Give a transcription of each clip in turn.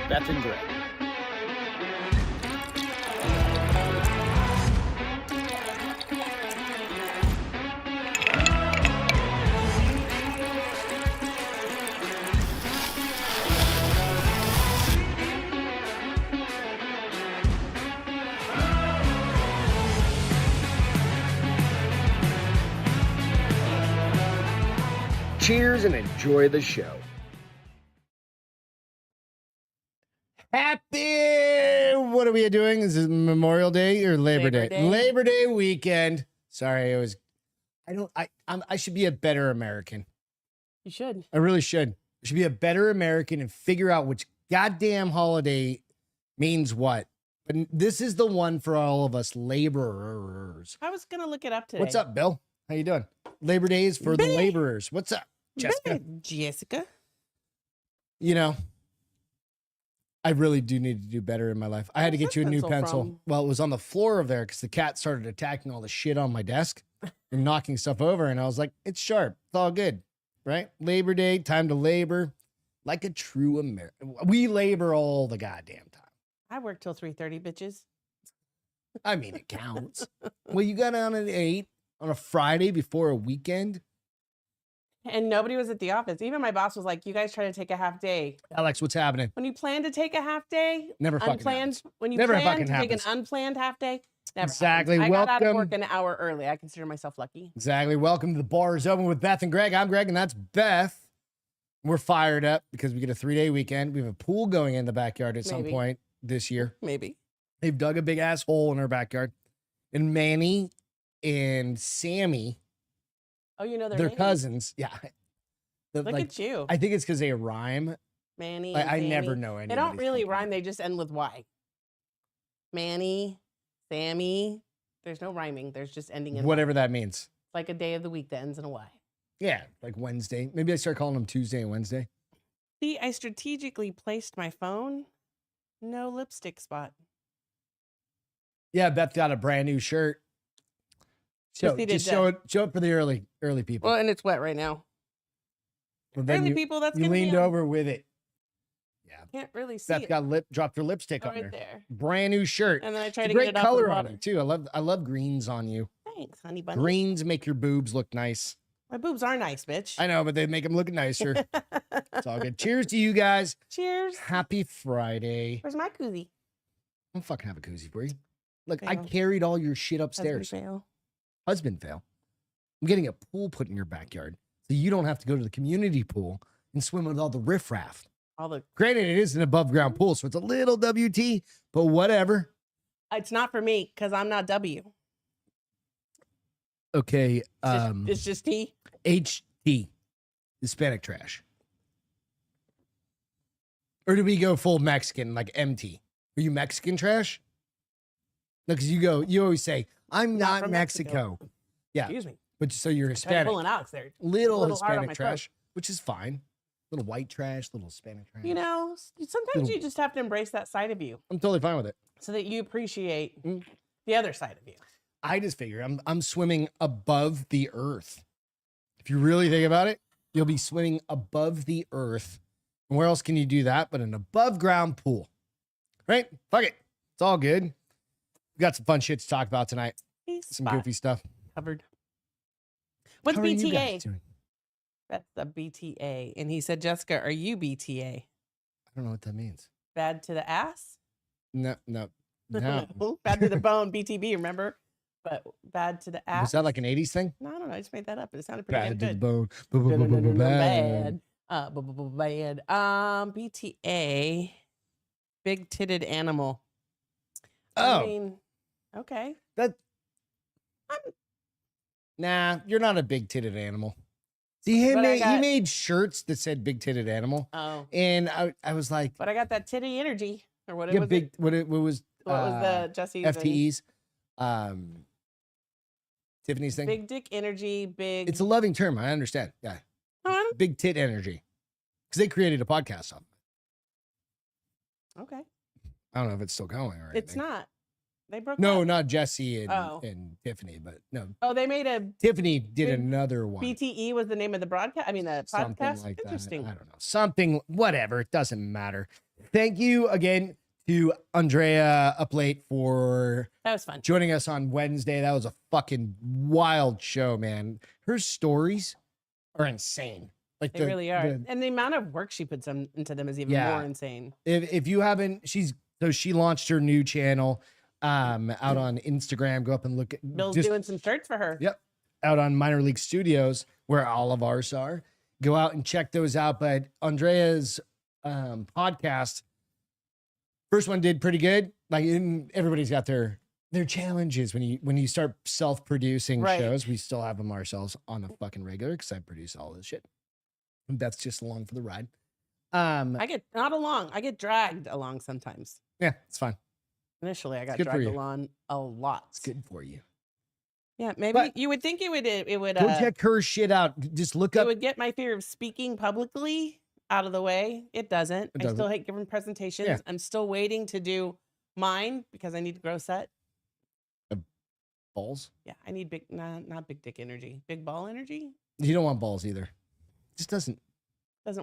Beth and Greg. Cheers and enjoy the show. What are we doing? Is it Memorial Day or Labor Day? Labor Day weekend. Sorry, I should be a better American. You should. I really should. I should be a better American and figure out which goddamn holiday means what. But this is the one for all of us laborers. I was gonna look it up today. What's up, Bill? How you doing? Labor Day is for the laborers. What's up, Jessica? Jessica. You know, I really do need to do better in my life. I had to get you a new pencil. From? Well, it was on the floor of there because the cat started attacking all the shit on my desk and knocking stuff over. And I was like, it's sharp. It's all good, right? Labor Day, time to labor like a true American. We labor all the goddamn time. I work till 3:30, bitches. I mean, it counts. Well, you got on at 8 on a Friday before a weekend. And nobody was at the office. Even my boss was like, you guys try to take a half day. Alex, what's happening? When you plan to take a half day, Never fucking unplanned. happens. When you Never plan fucking to take an happens. unplanned half day, never Exactly. happens. I got out of Welcome. work an hour early. I consider myself lucky. Exactly. Welcome to the Bar is Open with Beth and Greg. I'm Greg, and that's Beth. We're fired up because we get a 3-day weekend. We have a pool going in the backyard at some point this year. Maybe. They've dug a big ass hole in our backyard. And Manny and Sammy, Oh, you know they're names? cousins. Yeah. Look at you. I think it's because they rhyme. Manny. I and never Sammy. know any. They don't really rhyme. They just end with Y. Manny, Sammy. There's no rhyming. There's just ending in Whatever Y. that means. Like a day of the week that ends in a Y. Yeah, like Wednesday. Maybe I start calling them Tuesday and Wednesday. See, I strategically placed my phone. No lipstick spot. Yeah, Beth got a brand new shirt. Just show it for the early people. Well, and it's wet right now. Well, then Early you, people, that's you gonna leaned be on. over with it. Yeah. Can't really see Beth it. got dropped her lipstick on right there. there. Brand new shirt. And then I tried It's to a get great it off color the on bottom. it too. I love greens on you. Thanks, honey bunny. Greens make your boobs look nice. My boobs are nice, bitch. I know, but they make them look nicer. It's all good. Cheers to you guys. Cheers. Happy Friday. Where's my koozie? I'm fucking have a koozie for you. Look, I Fail. carried all your shit upstairs. Husband fail. I'm getting a pool put in your backyard so you don't have to go to the community pool and swim with all the riffraff. All the. Granted, it is an above ground pool, so it's a little WT, but whatever. It's not for me because I'm not W. Okay. It's just T. HT, Hispanic trash. Or do we go full Mexican, like MT? Are you Mexican trash? No, because you always say, I'm not from Mexico. Yeah. Excuse me. But so you're Tried Hispanic. pulling Alex there. Little a little hard on Hispanic my trash, which is fine. Little white trash, little Hispanic trash. You know, sometimes Little- you just have to embrace that side of you I'm totally fine with it. so that you appreciate the other side of you. I just figure I'm swimming above the earth. If you really think about it, you'll be swimming above the earth. And where else can you do that but an above ground pool? Right? Fuck it. It's all good. We got some fun shit to talk about tonight. Some goofy stuff. Covered. What's How are you guys BTA? doing? That's the BTA. And he said, Jessica, are you BTA? I don't know what that means. Bad to the ass? No. Bad to the bone, BTB, remember? But bad to the ass. Was that like an 80s thing? No, I don't know. I just made that up. It sounded pretty Bad to the good. bone. Bad. Bad. BTA. Big titted animal. Oh. I mean, okay. Nah, you're not a big titted animal. See, he made shirts that said big titted animal. Oh. And I was like, But I got that titty energy. Or what yeah, was big, it? what was What was the Jesse's? and- FTEs? Tiffany's thing. Big dick energy, big. It's a loving term. I understand. Yeah. Huh? Big tit energy. Because they created a podcast on it. Okay. I don't know if it's still going or It's anything. not. They broke No, up. not Jesse and, Oh. and Tiffany, but no. Oh, they made a Tiffany did Big another one. BTE was the name of the broadcast. I mean, the Something podcast. like that. Interesting. I don't know. Something, whatever. It doesn't matter. Thank you again to Andrea Up Late for That was fun. joining us on Wednesday. That was a fucking wild show, man. Her stories are insane. Like They really are. And the amount of work she puts into them is even more insane. If you haven't, she launched her new channel out on Instagram. Go up and look at Bill's doing some shirts for her. Yep. Out on Minor League Studios, where all of ours are. Go out and check those out. But Andrea's podcast, first one did pretty good. Like everybody's got their challenges when you start self-producing shows. We still have them ourselves on a fucking regular because I produce all this shit. And Beth's just along for the ride. I get not along. I get dragged along sometimes. Yeah, it's fine. Initially, I got dragged along a lot. It's good for you. Yeah, maybe you would think it would go check her shit out. Just look up. It would get my fear of speaking publicly out of the way. It doesn't. I still hate giving presentations. Yeah. I'm still waiting to do mine because I need to grow set. Balls? Yeah, I need big, not big dick energy. Big ball energy? You don't want balls either. It just doesn't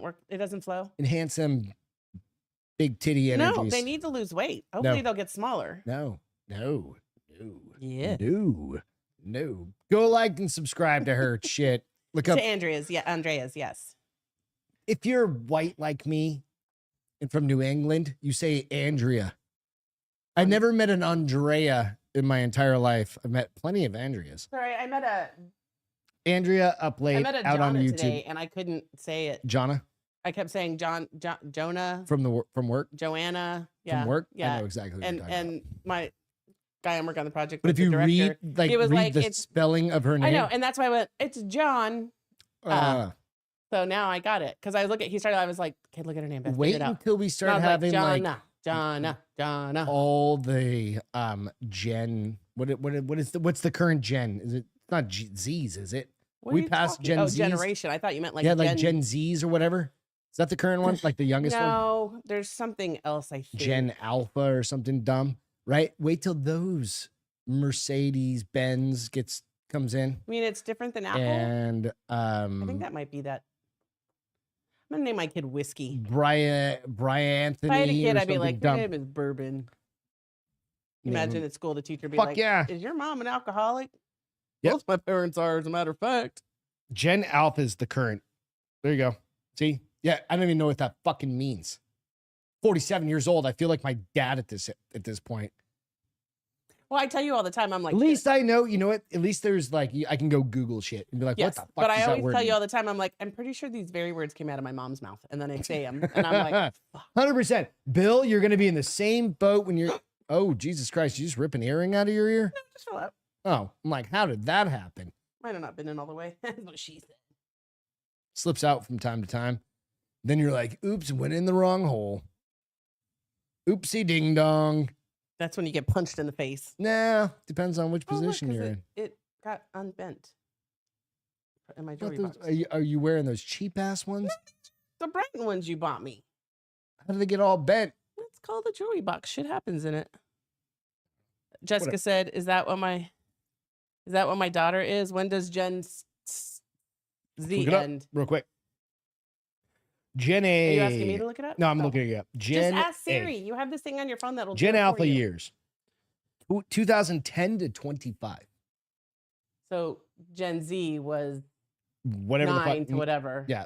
work. It doesn't flow. Enhance them big titty energies. No, they need to lose weight. Hopefully they'll get smaller. No. Yeah. No. Go like and subscribe to her shit. Look up to Andrea's. Yeah, Andrea's, yes. If you're white like me and from New England, you say Andrea. I've never met an Andrea in my entire life. I've met plenty of Andreas. Sorry, I met Andrea Up Late out on YouTube today, and I couldn't say it. Jonna. I kept saying Jonah from work. Joanna. Yeah. From work. Yeah. I know exactly what you're talking about. My guy I'm working on the project. But if you read the spelling of her name, I know, and that's why I went. It's John. So now I got it because I look at. He started. I was like, okay, look at her name. Beth, wait until we start having Jonna. All the Gen. What's the current Gen? Is it not Z's? Is it? We passed Gen Z's. Generation. I thought you meant like like Gen Z's or whatever. Is that the current one? Like the youngest one? No, there's something else. I think Gen Alpha or something dumb, right? Wait till those Mercedes Benz comes in. I mean, it's different than Apple. And I think that might be that. I'm gonna name my kid Whiskey. Brian Anthony. If I had a kid, I'd be like, your name is Bourbon. Imagine at school the teacher be like, is your mom an alcoholic? Yep. Both my parents are, as a matter of fact. Gen Alpha is the current. There you go. See? Yeah, I don't even know what that fucking means. 47 years old. I feel like my dad at this point. Well, I tell you all the time, I'm like, at least I know, you know what? At least there's like, I can go Google shit and be like, what the fuck but is I that always word tell you mean? all the time, I'm like, I'm pretty sure these very words came out of my mom's mouth. And then I say them. And I'm like, 100%. Bill, you're going to be in the same boat when you're, oh, Jesus Christ, you just rip an earring out of your ear? No, just fell out. Oh, I'm like, how did that happen? Might have not been in all the way. That's what she said. Slips out from time to time. Then you're like, oops, went in the wrong hole. Oopsie ding dong. That's when you get punched in the face. Nah, depends on which position you're in. It got unbent. In my jewelry those, box. are you wearing those cheap ass ones? The Brighton ones you bought me. How did they get all bent? It's called a jewelry box. Shit happens in it. Jessica said, "Is that what my daughter is? When does Gen Z end?" Real quick. Gen A. Are you asking me to look it up? No, I'm looking it up. Gen Just ask Siri. You have this thing on your phone that'll Gen do it Alpha for you. years. 2010 to 25. So Gen Z was whatever 9 to whatever. Yeah.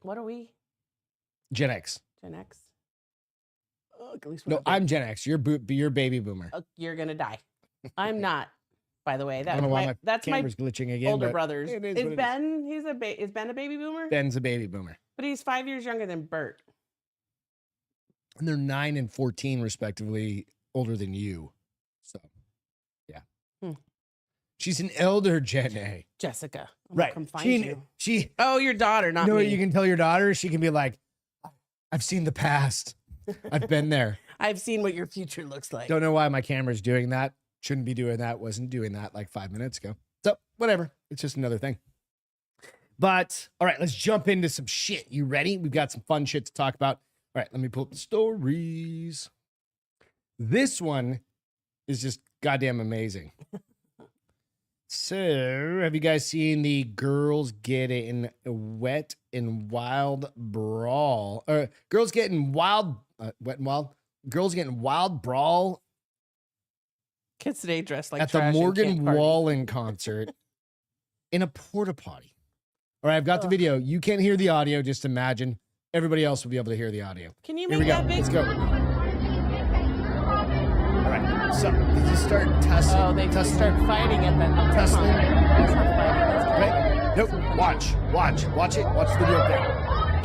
What are we? Gen X. Gen X. At least no, I'm Gen X. You're baby boomer. You're gonna die. I'm not. By the way, that's my camera's glitching again. Older brothers. Is Ben? Is Ben a baby boomer? Ben's a baby boomer. But he's 5 years younger than Bert. And they're 9 and 14 respectively, older than you. So, yeah. She's an elder Gen A. Jessica. Right. Come find you. Oh, your daughter, not me. me. You can tell your daughter. She can be like, I've seen the past. I've been there. I've seen what your future looks like. Don't know why my camera's doing that. Shouldn't be doing that. Wasn't doing that like 5 minutes ago. So whatever. It's just another thing. But all right, let's jump into some shit. You ready? We've got some fun shit to talk about. All right, let me pull up the stories. This one is just goddamn amazing. So, have you guys seen the girls getting wet and wild brawl? Or girls getting wild, wet and wild? Girls getting wild brawl Kids today dressed like at the trash and Morgan can't party. Wallen concert in a porta potty. All right, I've got the Ugh. video. You can't hear the audio. Just imagine everybody else will be able to hear the audio. Can you Here we make go. that big? Let's go. All right. So they just start tussling. Oh, they just tussling. start fighting at that. Oh, Tussling. That's not fighting. That's Right? Nope. Watch it. Watch the video thing.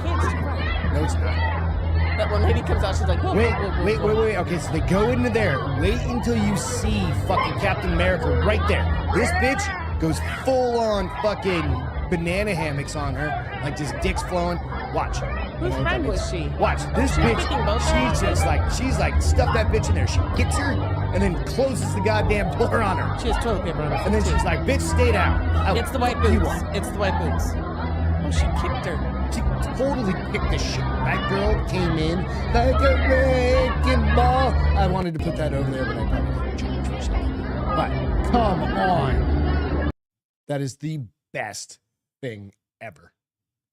Can't just fight. No, it's not. That one lady comes out. She's like, whoa, Wait. whoa, whoa, whoa. Okay, so they go into there. Wait until you see fucking Captain America right there. This bitch goes full on fucking banana hammocks on her, like just dicks flowing. Watch. Whose friend was she? Watch this She bitch. picking both of them? She's like stuff that bitch in there. She gets her and then closes the goddamn door on her. She has toilet paper on her. And then foot, she's too. like, bitch, stay down. I'll It's the white fuck you boots. up. It's the white boots. Oh, she kicked her. She totally picked the shit. That girl came in like a wrecking ball. I wanted to put that over there, but I probably didn't charge for something. But come on. That is the best thing ever.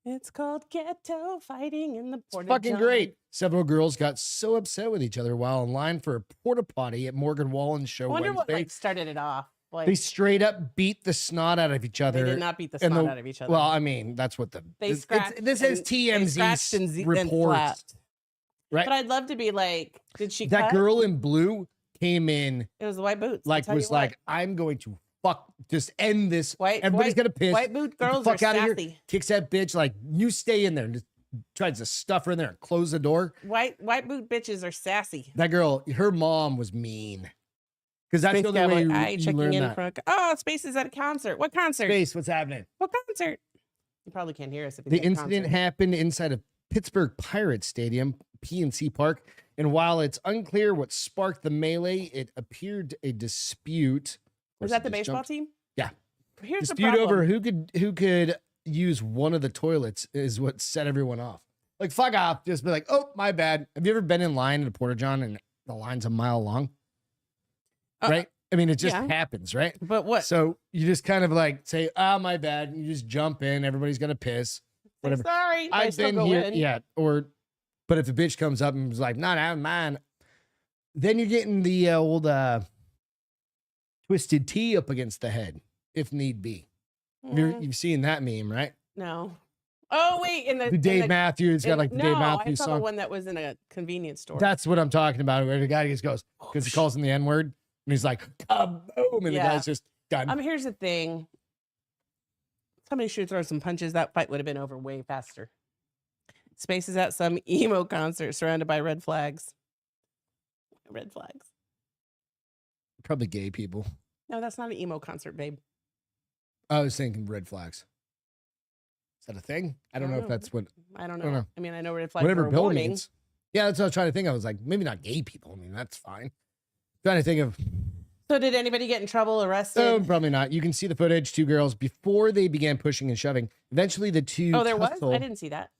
It's called ghetto fighting in the It's porta fucking john. great. Several girls got so upset with each other while in line for a porta potty at Morgan Wallen's show I wonder what Wednesday. like started it off. Like They straight up beat the snot out of each they other. did not beat the and snot the- out of each other. Well, I mean, that's what the they this- scratched. this is and- they scratched and TMZ then reports. slapped. Right? But I'd love to be like, did she That cut? girl in blue came in It was the white boots. I'll like tell you was what. like, I'm going to just end this. White, Everybody's white, gonna piss. White boot Get the girls are fuck out of here. sassy. Kicks that bitch like you stay in there and just tries to stuff her in there and close the door. White boot bitches are sassy. That girl, her mom was mean. Because that's Space the only way Cowboy, you checking learn in that. for oh, Space is at a concert. What concert? Space, what's happening? What concert? You probably can't hear us if it's The at a incident concert. happened inside of Pittsburgh Pirates Stadium, PNC Park. And while it's unclear what sparked the melee, it appeared a dispute. Was that the baseball team? Yeah. Here's Dispute the problem. over who could use one of the toilets is what set everyone off. Like, fuck off. Just be like, oh, my bad. Have you ever been in line at a Porta John and the line's a mile long? Right? I mean, it just yeah. happens, right? But what? So you just kind of like say, oh, my bad. You just jump in. Everybody's going to piss. Whatever. Sorry, I I've still been go here. in. Yeah. But if a bitch comes up and is like, not out of mine, then you're getting the old twisted tea up against the head, if need be. You've seen that meme, right? No. Oh wait, in The Dave Matthews got like the Dave Matthews I saw the song. one that was in a convenience store. That's what I'm talking about. Where the guy just goes because he calls him the N word, and he's like, kaboom, and the Yeah. guy's just done. Here's the thing. Somebody should throw some punches. That fight would have been over way faster. Space is at some emo concert surrounded by red flags. Red flags. Probably gay people. No, that's not an emo concert, babe. I was thinking red flags. Is that a thing? I don't know if that's what. I don't I don't know. know. I mean, I know red flags Whatever are a Bill warning. means. Yeah, that's what I was trying to think. I was like, maybe not gay people. I mean, that's fine. Trying to think of. So did anybody get in trouble, arrested? Oh, probably not. You can see the footage. Two girls before they began pushing and shoving. Eventually, the two. Oh, there was? tussled. I didn't see that.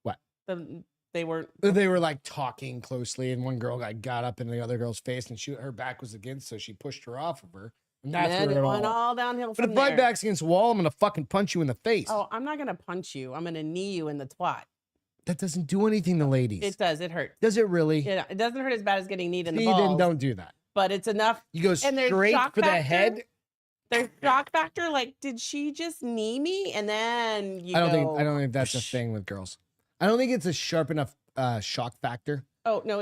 What? They weren't. They were like talking closely, and one girl got up in the other girl's face, and her back was against, so she pushed her off of her. And that's Man, where it it went all. all downhill But from if my there. back's against the wall, I'm gonna fucking punch you in the face. Oh, I'm not gonna punch you. I'm gonna knee you in the twat. That doesn't do anything to ladies. It does. It hurts. Does it really? Yeah, it doesn't hurt as bad as getting kneed in the See, balls. then don't do that. But it's enough. You go And there's straight shock for the factor. head. There's shock factor. Like, did she just knee me? And then you I don't go, think that's a "Whoosh." thing with girls. I don't think it's a sharp enough shock factor Oh no!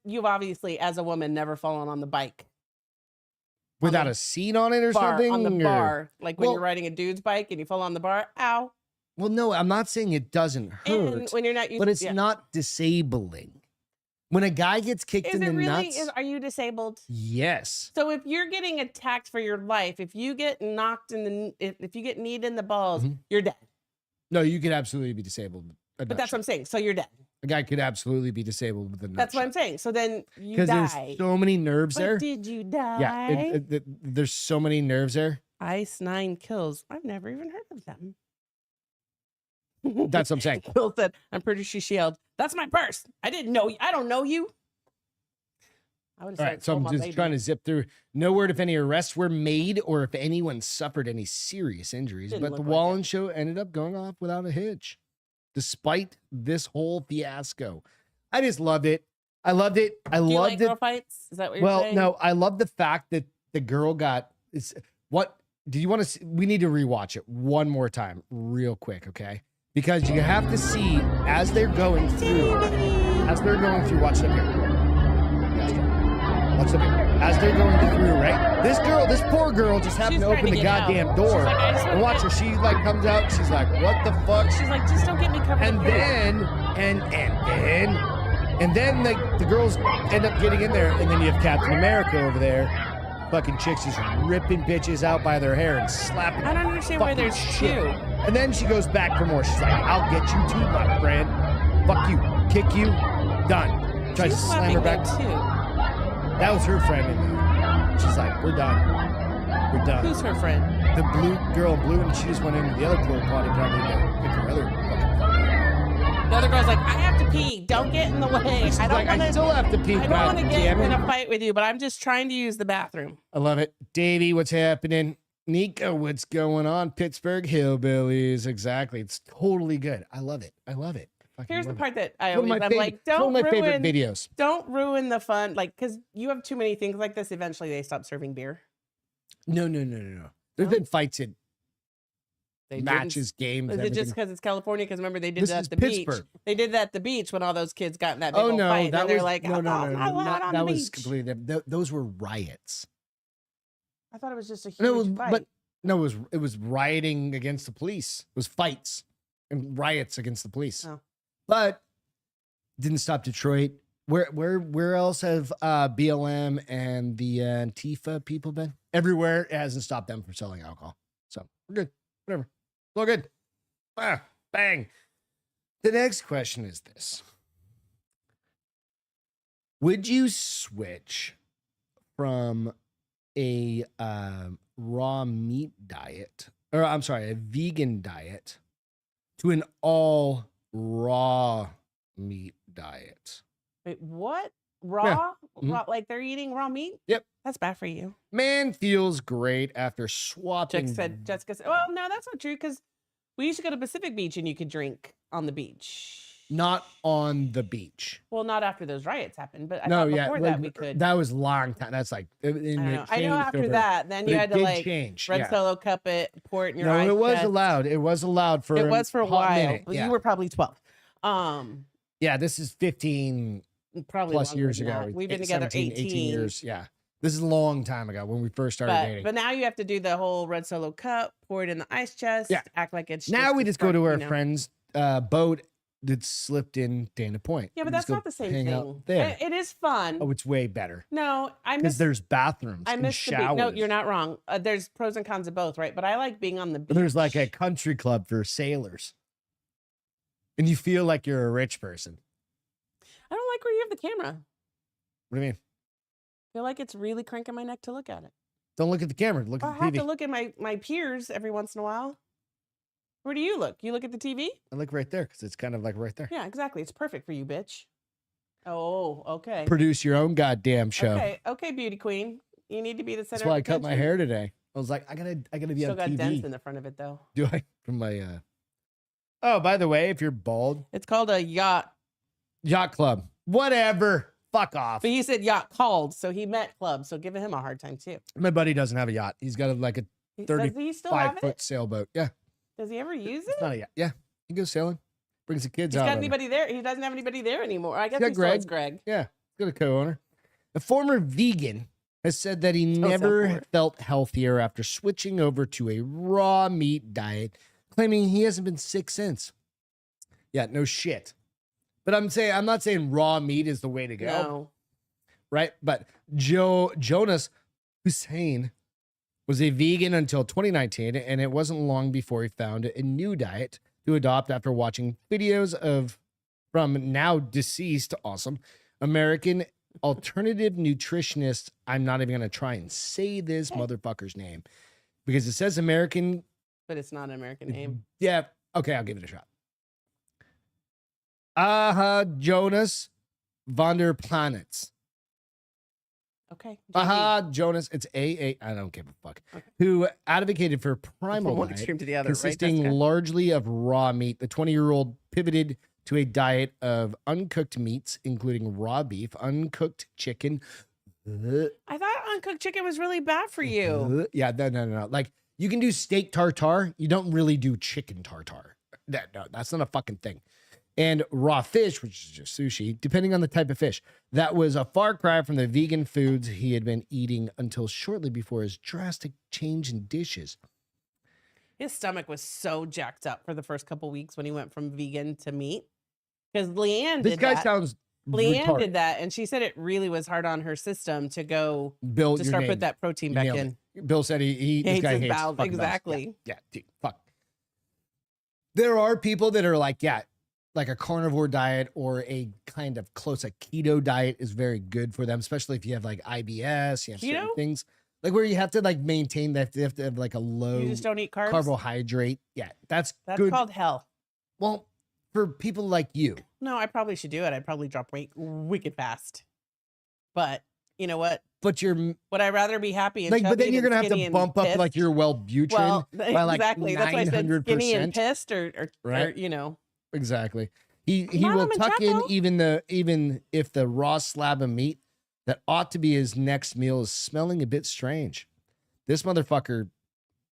You've obviously, as a woman, never fallen on the bike without the a seat on it or bar something. on the or- bar. Like when Well- you're riding a dude's bike and you fall on the bar. Ow! Well, no, I'm not saying it doesn't And hurt, when you're not used, but it's yeah. not disabling. When a guy gets kicked Is in it the really? nuts, Are you disabled? yes. So if you're getting attacked for your life, if you get knocked in the, if you get kneed in the balls, Mhm. you're dead. No, you could absolutely be disabled. with a But nut that's what I'm shot. saying. So you're dead. A guy could absolutely be disabled with a nut That's what shot. I'm saying. So then you Because die. there's so many nerves But there. did you die? Yeah, there's so many nerves there. Ice 9 kills. I've never even heard of them. That's what I'm saying. Bill said, I'm pretty sure she yelled, "That's my purse. I didn't know you. I don't know you." I would All have right, so I'm just trying to zip through. No word if any arrests were made or if anyone suffered any serious injuries, Didn't but look the like Wallen show ended up going off without a hitch, despite this whole fiasco. I just loved it. I loved it. I Do you loved like it. girl fights? Is that what you're Well, saying? no, I love the fact that the girl got. What do you want to see? We need to rewatch it one more time, real quick, okay? Because you have to see as they're going through. Watch it up here. Watch it up here. As they're going through, right? This poor girl, just happened to open the goddamn door. She's like, I just wanna And watch her. She like comes out. She's like, "What the fuck?" She's like, just don't get me covered. And in poop." then the girls end up getting in there, and then you have Captain America over there. Fucking chicks just ripping bitches out by their hair and slapping. I don't understand why fucking there's shit. two. And then she goes back for more. She's like, "I'll get you too, my friend. Fuck you, kick you, done." Tries to She's slam her back. slapping them, too. That was her friend in there. She's like, "We're done. We're done." Who's her friend? The blue girl in blue, and she just went into the other porta potty probably to pick her other fucking friend. The other girl's like, I have to pee. Don't get in the way. She's I don't like, want I still have to pee. I don't want to get in goddammit." a fight with you, but I'm just trying to use the bathroom. I love it. Davey, what's happening? Nico, what's going on? Pittsburgh Hillbillies. Exactly. It's totally good. I love it. I love it. Fucking Here's the love it. part that I It's one of always, my I'm favorite- like, it's one don't of my favorite ruin, videos. don't ruin the fun. Like, because you have too many things like this. Eventually, they stop serving beer. No. There's No? been fights in They matches, games, Is it everything. just because it's California? Because remember, they did This that is at the beach. Pittsburgh. They did that at the beach when all those kids got in that big Oh old no, fight. that and they're was like, no, not on that the was beach. completely different. Those were riots. I thought it was just a huge No, it was, fight. but no, it was rioting against the police. It was fights and riots against the police. Oh. But didn't stop Detroit. Where else have BLM and the Antifa people been? Everywhere. It hasn't stopped them from selling alcohol. So we're good. Whatever. It's all good. Bang. The next question is this. Would you switch from a raw meat diet, or I'm sorry, a vegan diet, to an all raw meat diet? Wait, what? Raw? Mhm. Raw? Like they're eating raw meat? Yep. That's bad for you. Man feels great after swapping. Jessica said, well, no, that's not true because we used to go to Pacific Beach and you could drink on the beach. Not on the beach. Well, not after those riots happened, but I No, thought yeah, before like, that we could. that was long time. That's like I don't know. I know after that, then you had to like change. red Yeah. solo cup it, pour it in your No, ice it was chest. allowed. It was allowed for It was for a hot while, minute. but Yeah. you were probably 12. Yeah, this is 15 Probably plus longer years than ago. that. We've been together 17, 18 years. Yeah. This is a long time ago when we first started dating. But now you have to do the whole red solo cup, pour it in the ice chest, Yeah. act like it's Now we a just go to spark, our you know. friend's boat that slipped in Dana Point. Yeah, We but just that's go not the same hang out thing. there. It is fun. Oh, it's way better No, I because miss there's bathrooms I and miss the beach. showers. No, you're not wrong. There's pros and cons of both, right? But I like being on the beach. There's like a country club for sailors, and you feel like you're a rich person. I don't like where you have the camera. What do you mean? I feel like it's really cranking my neck to look at it. Don't look at the camera. Look I at the have TV. to look at my peers every once in a while. Where do you look? You look at the TV? I look right there because it's kind of like right there. Yeah, exactly. It's perfect for you, bitch. Oh, okay. Produce your own goddamn show. Okay, beauty queen. You need to be the center. That's why of I cut my attention. hair today. I was like, I gotta be Still on got TV. dents in the front of it though. Do I? From my Oh, by the way, if you're bald, It's called a yacht. yacht club. Whatever. Fuck off. But he said yacht called, so he meant club. So giving him a hard time too. My buddy doesn't have a yacht. He's got like a Does he still have 5-foot it? sailboat. Yeah. Does he ever use it? It's not a yacht. Yeah. He goes sailing. Brings the kids He's out. got on it. anybody there? He doesn't have anybody there anymore. I guess got he still has Greg. Yeah. He's got a co-owner. A former vegan has said that he So never self-aware. felt healthier after switching over to a raw meat diet, claiming he hasn't been sick since. Yeah, no shit. But I'm not saying raw meat is the way to go. No. Right? But Jonas Hussein was a vegan until 2019, and it wasn't long before he found a new diet to adopt after watching videos from now deceased, awesome, American alternative nutritionist. I'm not even going to try and say this motherfucker's name because it says American. But it's not an American name. Yeah. Okay, I'll give it a shot. Jonas von der Planets. Okay. Aha, Jonas. It's AA. I don't give a fuck. Okay. Who advocated for From primal one diet, extreme to the other, right? consisting Jessica? largely of raw meat. The 20-year-old pivoted to a diet of uncooked meats, including raw beef, uncooked chicken. I thought uncooked chicken was really bad for you. Yeah, no. Like, you can do steak tartare. You don't really do chicken tartare. No, that's not a fucking thing. And raw fish, which is just sushi, depending on the type of fish. That was a far cry from the vegan foods he had been eating until shortly before his drastic change in dishes. His stomach was so jacked up for the first couple weeks when he went from vegan to meat. Because Leanne This did guy that. sounds Leanne retarded. did that, and she said it really was hard on her system to go Bill, to your start name. put that protein You back nailed in. it. Bill said he this Hates guy his hates bowels, fucking bowels. exactly. Yeah, dude, fuck. There are people that are like, yeah, like a carnivore diet or a kind of close, a keto diet is very good for them, especially if you have like IBS, you have certain Keto? things like where you have to like maintain that, you have to have like a low You just don't eat carbs. carbohydrate. Yeah, that's That's good. called hell. Well, for people like you, No, I probably should do it. I'd probably drop weight wicked fast. But you know what? but you're Would I rather be happy and like, but then chubby you're than gonna have skinny to and bump up pissed? like your Wellbutrin Well, by like exactly. That's why I said skinny and 900%. pissed, or Right. you know. Exactly. He Mama will tuck in Machaco. even if the raw slab of meat that ought to be his next meal is smelling a bit strange. This motherfucker.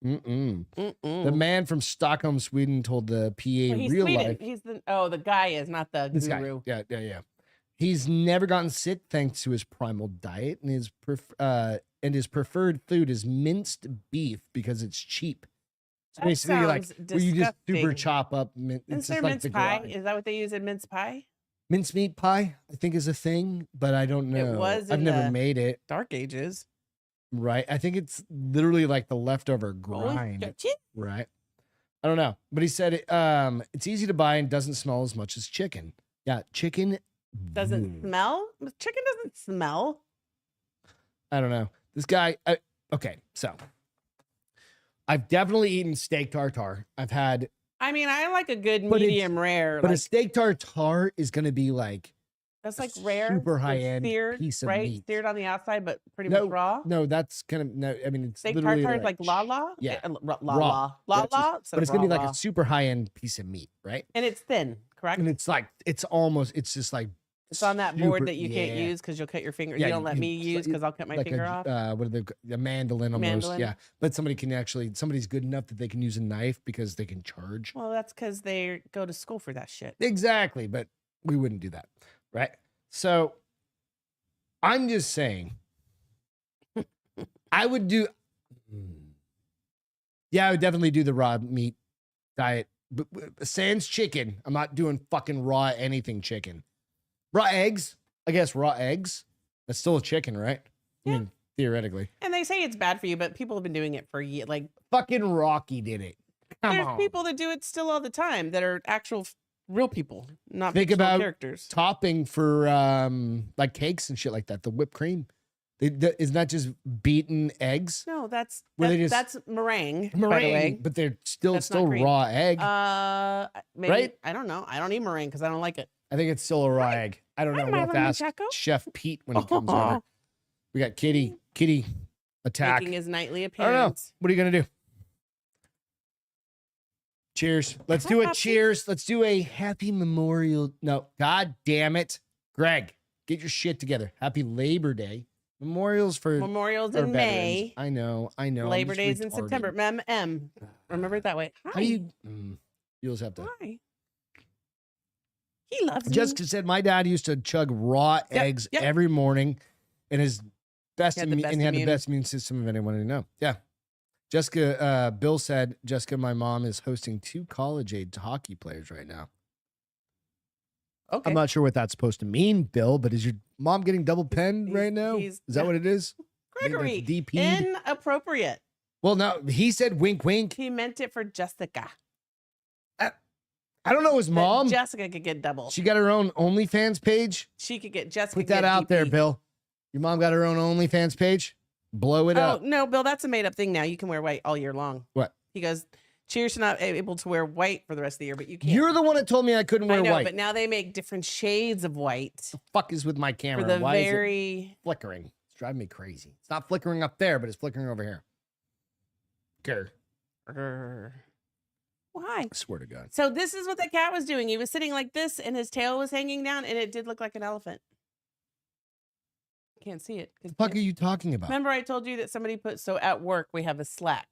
The man from Stockholm, Sweden, told the PA Well, he's Real Sweden. Life. He's the guy is not the This guru. guy, yeah. He's never gotten sick thanks to his primal diet, and his preferred food is minced beef because it's cheap. So That basically, like sounds where you just super disgusting. chop up. It's Is just there like mince the pie? grind. Is that what they use in mince pie? Mincemeat pie, I think, is a thing, but I don't know. was I've in never the made it. Dark Ages. Right. I think it's literally like the leftover grind. Gotcha. Right. I don't know. But he said it's easy to buy and doesn't smell as much as chicken. Yeah, chicken Doesn't smell? Chicken doesn't smell. I don't know. This guy okay, so I've definitely eaten steak tartare. I've had I mean, I like a good But it's- medium rare. but a Like, steak tartare is gonna be like that's a like rare. super It's high-end seared, piece of right? meat. Seared on the outside, but pretty No, much raw. no, that's kind of no. I mean, it's Steak literally tartare is like la ch- la. Yeah, la raw. la la That's la. but it's gonna be like a super high end piece of meat, right? and it's thin, correct? And it's like it's just like It's on that board super- that you can't yeah. use because you'll cut your finger. Yeah, you don't let me it's use like- because I'll cut my like finger off. what are they? A mandolin almost. Mandolin? Yeah, but somebody's good enough that they can use a knife because they can charge. Well, that's because they go to school for that shit. Exactly, but we wouldn't do that, right? So I'm just saying, I would do. Yeah, I would definitely do the raw meat diet. But sans chicken, I'm not doing fucking raw anything chicken. Raw eggs, I guess raw eggs. That's still a chicken, right? I Yeah. mean, theoretically. And they say it's bad for you, but people have been doing it for years. Like, Fucking Rocky did it. Come there's on. people that do it still all the time that are actual real people, not Think fictional about characters. Topping for like cakes and shit like that. The whipped cream. Isn't that just beaten eggs? No, that's Where they that's meringue, by the Meringue, way. but they're still That's not cream. raw egg. Maybe, Right? I don't know. I don't eat meringue because I don't like it. I think it's still a raw egg. I don't know. Hi, We'll have to Mama ask Chaco. Chef Pete when he comes over. We got Kitty attack. Making his nightly I don't know. appearance. What are you gonna do? Cheers. Let's do a Happy- cheers. Let's do a happy Memorial. No, God damn it, Greg, get your shit together. Happy Labor Day. Memorials for Memorial's our in veterans. May. I know. I'm Labor just Day's in retarded. September. Remember it that way. Hi. How do you? You'll just have to. Hi. He loves me. Jessica said my dad used to chug raw eggs yep. every morning, and his best, He had the best and he had the immune- best immune system of anyone I know. Yeah. Jessica, Bill said, Jessica, my mom is hosting 2 college-age hockey players right now. Okay. I'm not sure what that's supposed to mean, Bill, but is your mom getting double penned right now? he's- Is that what it is? Gregory, DP. inappropriate. Well, no, he said wink, wink. He meant it for Jessica. I don't know his That mom. Jessica could get double. She got her own OnlyFans page. She could get Jessica. Put that get out there, DP. Bill. Your mom got her own OnlyFans page. Blow it Oh up. no, Bill, that's a made up thing now. You can wear white all year long. What? He goes, cheers to not able to wear white for the rest of the year, but you can't. You're the one that told me I couldn't wear I know, white. but now they make different shades of white The fuck is with my camera? for the Why is it very flickering? driving me crazy. It's not flickering up there, but it's flickering over here. Grr. Why? I swear to God. So this is what the cat was doing. He was sitting like this and his tail was hanging down and it did look like an elephant. Can't see it. What the fuck are you talking about? Remember I told you that somebody put, so at work we have a Slack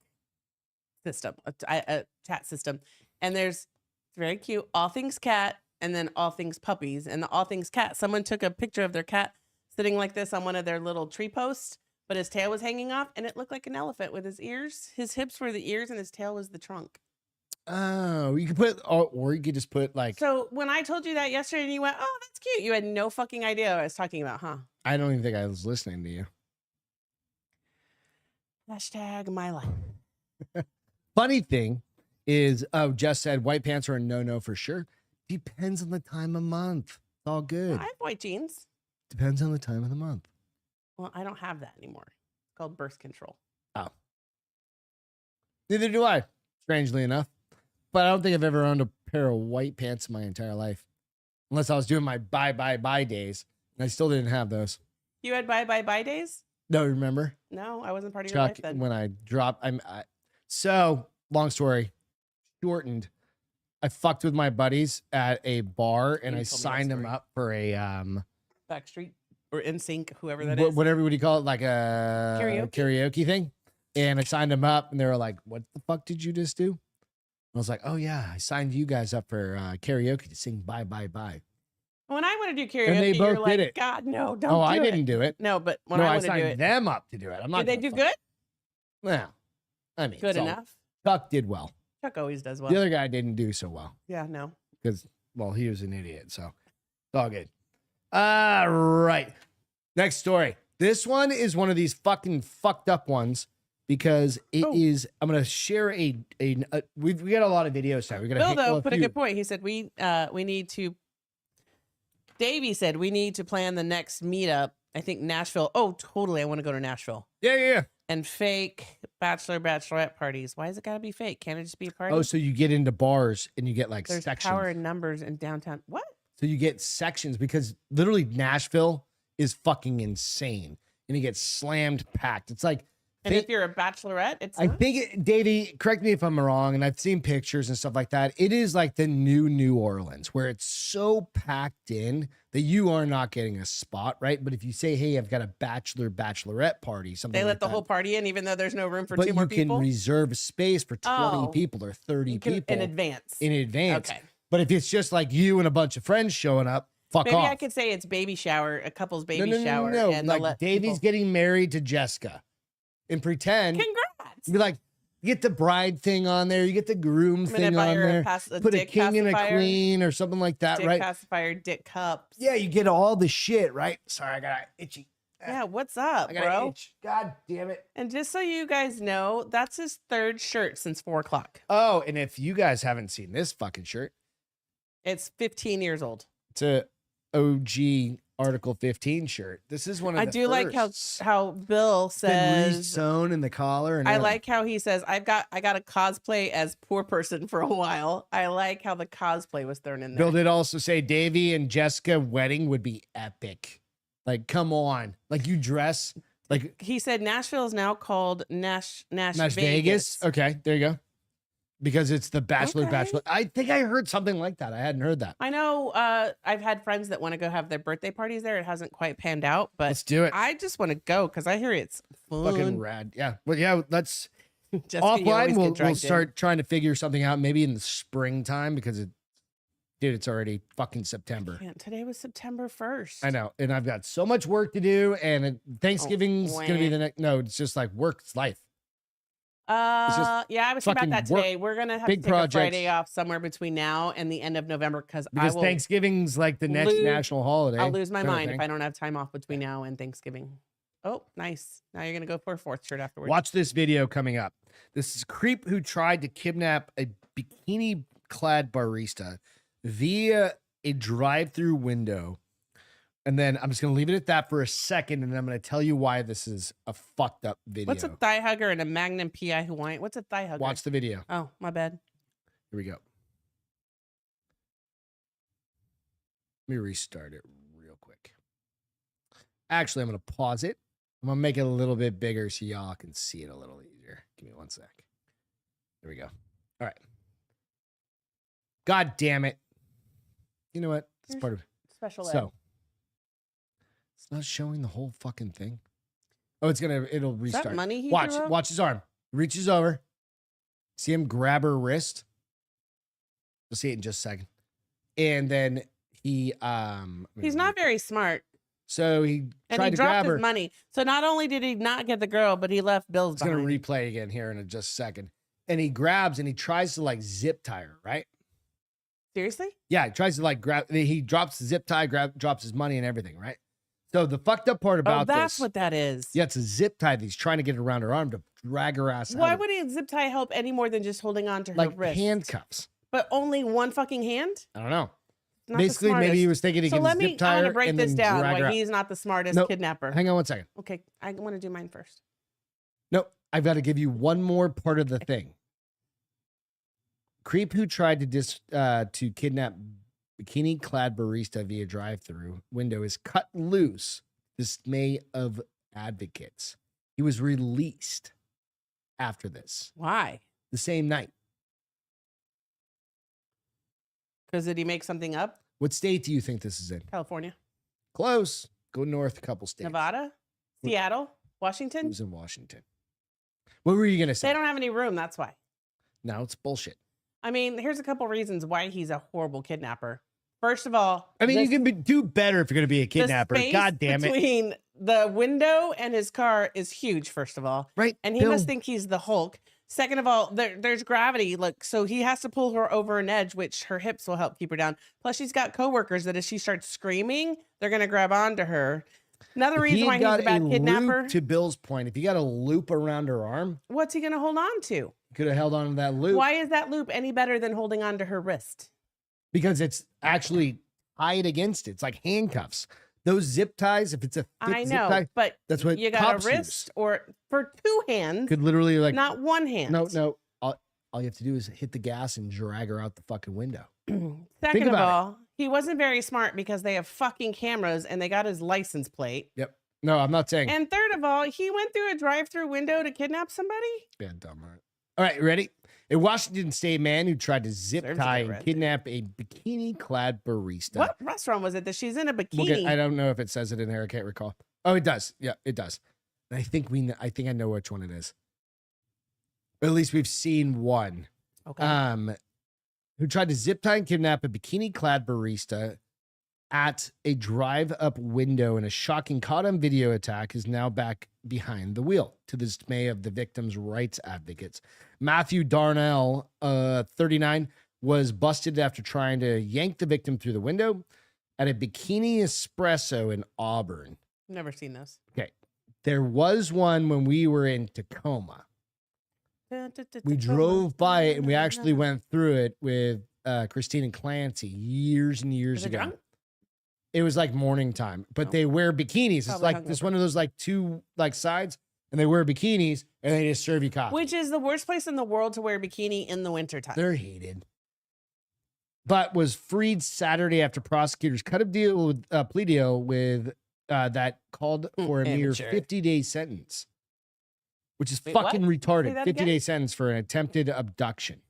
system, a chat system. And there's, it's very cute, all things cat and then all things puppies. And the all things cat, someone took a picture of their cat sitting like this on one of their little tree posts, but his tail was hanging off and it looked like an elephant with his ears. His hips were the ears and his tail was the trunk. Oh, you could put, or you could just put like. So when I told you that yesterday and you went, oh, that's cute. You had no fucking idea what I was talking about, huh? I don't even think I was listening to you. Hashtag my life. Funny thing is, Jess said white pants are a no-no for sure. Depends on the time of month. It's all good. I have white jeans. Depends on the time of the month. Well, I don't have that anymore. It's called birth control. Oh. Neither do I, strangely enough. But I don't think I've ever owned a pair of white pants in my entire life. Unless I was doing my buy days. And I still didn't have those. You had buy days? No, remember? No, I wasn't part of your Chuck, life then. when I dropped, so long story shortened. I fucked with my buddies at a bar and You I told me that signed them story. up for a Backstreet or NSYNC, whoever that is. whatever would you call it, like a karaoke thing. And I signed them up and they were like, "What the fuck did you just do?" I was like, "Oh yeah, I signed you guys up for karaoke to sing Bye Bye Bye." When I want to do karaoke, And they you're both like, did it. God, no, don't Oh, do I it. didn't do it. No, but when No, I I want to do signed it, them up to do it. I'm not. did they gonna do fuck- good? Well, I mean, Good it's all- enough? Chuck did well. Chuck always does well. The other guy didn't do so well Yeah, no. because, well, he was an idiot. So it's all good. All right. Next story. This one is one of these fucking fucked up ones because it is. I'm gonna share we got a lot of videos now. We got Bill though put a good point. He said we need to. Davey said we need to plan the next meetup. I think Nashville. Oh, totally. I want to go to Nashville. Yeah. And fake bachelorette parties. Why is it gotta be fake? Can't it just be a party? Oh, so you get into bars and you get like There's sections. power in numbers in downtown. What? So you get sections because literally Nashville is fucking insane and it gets slammed packed. It's like, And if you're a bachelorette, it's I not? think, Davey, correct me if I'm wrong, and I've seen pictures and stuff like that. It is like the New Orleans where it's so packed in that you are not getting a spot, right? But if you say, hey, I've got a bachelorette party, something They like let the that, whole party in, even though there's no room for but two more you can people. reserve a space for 20 Oh. people or 30 You can- people in advance. in advance. Okay. But if it's just like you and a bunch of friends showing up, fuck Maybe off. I could say it's baby shower, a couple's baby no, shower. No. And they'll Like let Davey's people- getting married to Jessica, and pretend Congrats. be like, you get the bride thing on there, you get the groom I'm gonna thing buy on her there, a put a dick king and a pacifier, queen or something like that, dick right? pacifier, dick cups. Yeah, you get all the shit, right? Sorry, I got itchy. Yeah, what's up, I got bro? itch. God damn it. And just so you guys know, that's his third shirt since 4 o'clock. Oh, and if you guys haven't seen this fucking shirt, It's 15 years old. it's a OG Article 15 shirt. This is one of I the do like first. how Bill It's been says. re-sewn in the collar. And I everything. like how he says, I got a cosplay as poor person for a while. I like how the cosplay was thrown in there. Bill did also say Davey and Jessica wedding would be epic. Like, come on. Like, you dress like He said Nashville is now called Nash Vegas. Okay, there you go. Because it's the Okay. Bachelor. I think I heard something like that. I hadn't heard that. I know I've had friends that want to go have their birthday parties there. It hasn't quite panned out, but Let's do it. I just want to go because I hear it's fun. Fucking rad. Yeah. Well, yeah, let's Jessica, you always offline. get We'll dragged in. start trying to figure something out maybe in the springtime because it's already fucking September. Man, today was September 1st. I know. And I've got so much work to do. And Thanksgiving's going to be wah. the next. No, it's just like work's life. just Yeah, I was thinking fucking about that work- today. We're gonna have big to take projects. a Friday off somewhere between now and the end of November because I Because will. Thanksgiving's like the next lose- national holiday. I'll lose my kinda mind thing. if I don't have time off between now and Thanksgiving. Oh, nice. Now you're gonna go for a 4th shirt afterwards. Watch this video coming up. This is a creep who tried to kidnap a bikini-clad barista via a drive-through window. And then I'm just going to leave it at that for a second, and then I'm going to tell you why this is a fucked up video. What's a thigh hugger and a Magnum PI Hawaiian? What's a thigh hugger? Watch the video. Oh, my bad. Here we go. Let me restart it real quick. Actually, I'm going to pause it. I'm gonna make it a little bit bigger so y'all can see it a little easier. Give me 1 sec. There we go. All right. God damn it. You know what? It's part of Special ed. so. It's not showing the whole fucking thing. Oh, it'll Is restart. that money he Watch threw up? watch his arm. Reaches over. See him grab her wrist. You'll see it in just a second. And then he's not very smart. So he And tried he to dropped grab his her. money. So not only did he not get the girl, but he left bills It's gonna behind. replay again here in just a second. And he grabs and he tries to like zip tie her, right? Seriously? Yeah, he tries to like grab. He drops the zip tie, drops his money and everything, right? So the fucked up part about that's this, what that is. yeah, it's a zip tie that he's trying to get around her arm to drag her ass out. Why of would a zip tie help any more than just holding on to her like wrist? handcuffs? But only one fucking hand? I don't know. Not Basically, the maybe he smartest. was thinking he So could let zip me, tie I'm her going to break and this then down drag her why out. he's not the smartest Nope. kidnapper. Hang on 1 second. Okay, I want to do mine first. Nope, I've got to give you one more part of the thing. Creep who tried to kidnap bikini-clad barista via drive-through window is cut loose. Dismay of advocates. He was released after this Why? the same night. Because did he make something up? What state do you think this is in? California, Close. Go north a couple states. Nevada, What- Seattle, It Washington. was in Washington. What were you gonna say? They don't have any room. That's why. No, it's bullshit. I mean, here's a couple reasons why he's a horrible kidnapper. First of all, I mean, this- you can do better if you're gonna be a the kidnapper. space God damn it! between the window and his car is huge. First of all, Right? and he Bill, must think he's the Hulk. Second of all, there's gravity. Look, so he has to pull her over an edge, which her hips will help keep her down. Plus, she's got coworkers that if she starts screaming, they're gonna grab onto her. Another if he reason why had he's got a bad loop, kidnapper. to Bill's point, if you got a loop around her arm, What's he gonna hold on to? you could have held on to that loop. Why is that loop any better than holding on to her wrist? Because it's actually tied against it. It's like handcuffs. Those zip ties, if it's a thick I zip know, tie, but that's what you got cops a use. wrist or for two hands, Could literally like not one hand. no. All you have to do is hit the gas and drag her out the fucking window. Second of about it. all, he wasn't very smart because they have fucking cameras and they got his license plate. Yep. No, I'm not saying. And third of all, he went through a drive-through window to kidnap somebody. Yeah, dumb. Right. All right, ready? A Washington State man who tried to zip Deserves to tie get and arrested. kidnap a bikini-clad barista. What restaurant was it that she's in a bikini? We'll get, I don't know if it says it in there. I can't recall. Oh, it does. Yeah, it does. And I think I know which one it is. Or at least we've seen one. Okay. Who tried to zip tie and kidnap a bikini-clad barista at a drive-up window in a shocking caught-on-video attack is now back behind the wheel, to the dismay of the victim's rights advocates. Matthew Darnell, 39, was busted after trying to yank the victim through the window at a Bikini Espresso in Auburn. Never seen this. There was one when we were in Tacoma. We drove by it and we actually went through it with Christine and Clancy years and years Was it ago. drunk? It was like morning time, but Oh. they wear bikinis. It's Probably like it's one of those like two like sides, and they wear bikinis and they just serve you coffee. Which is the worst place in the world to wear a bikini in the wintertime. They're hated. But was freed Saturday after prosecutors cut a plea deal with that called for a mere Amateur. 50-day sentence, which is Wait, what? fucking Say retarded. that 50-day sentence for an attempted abduction.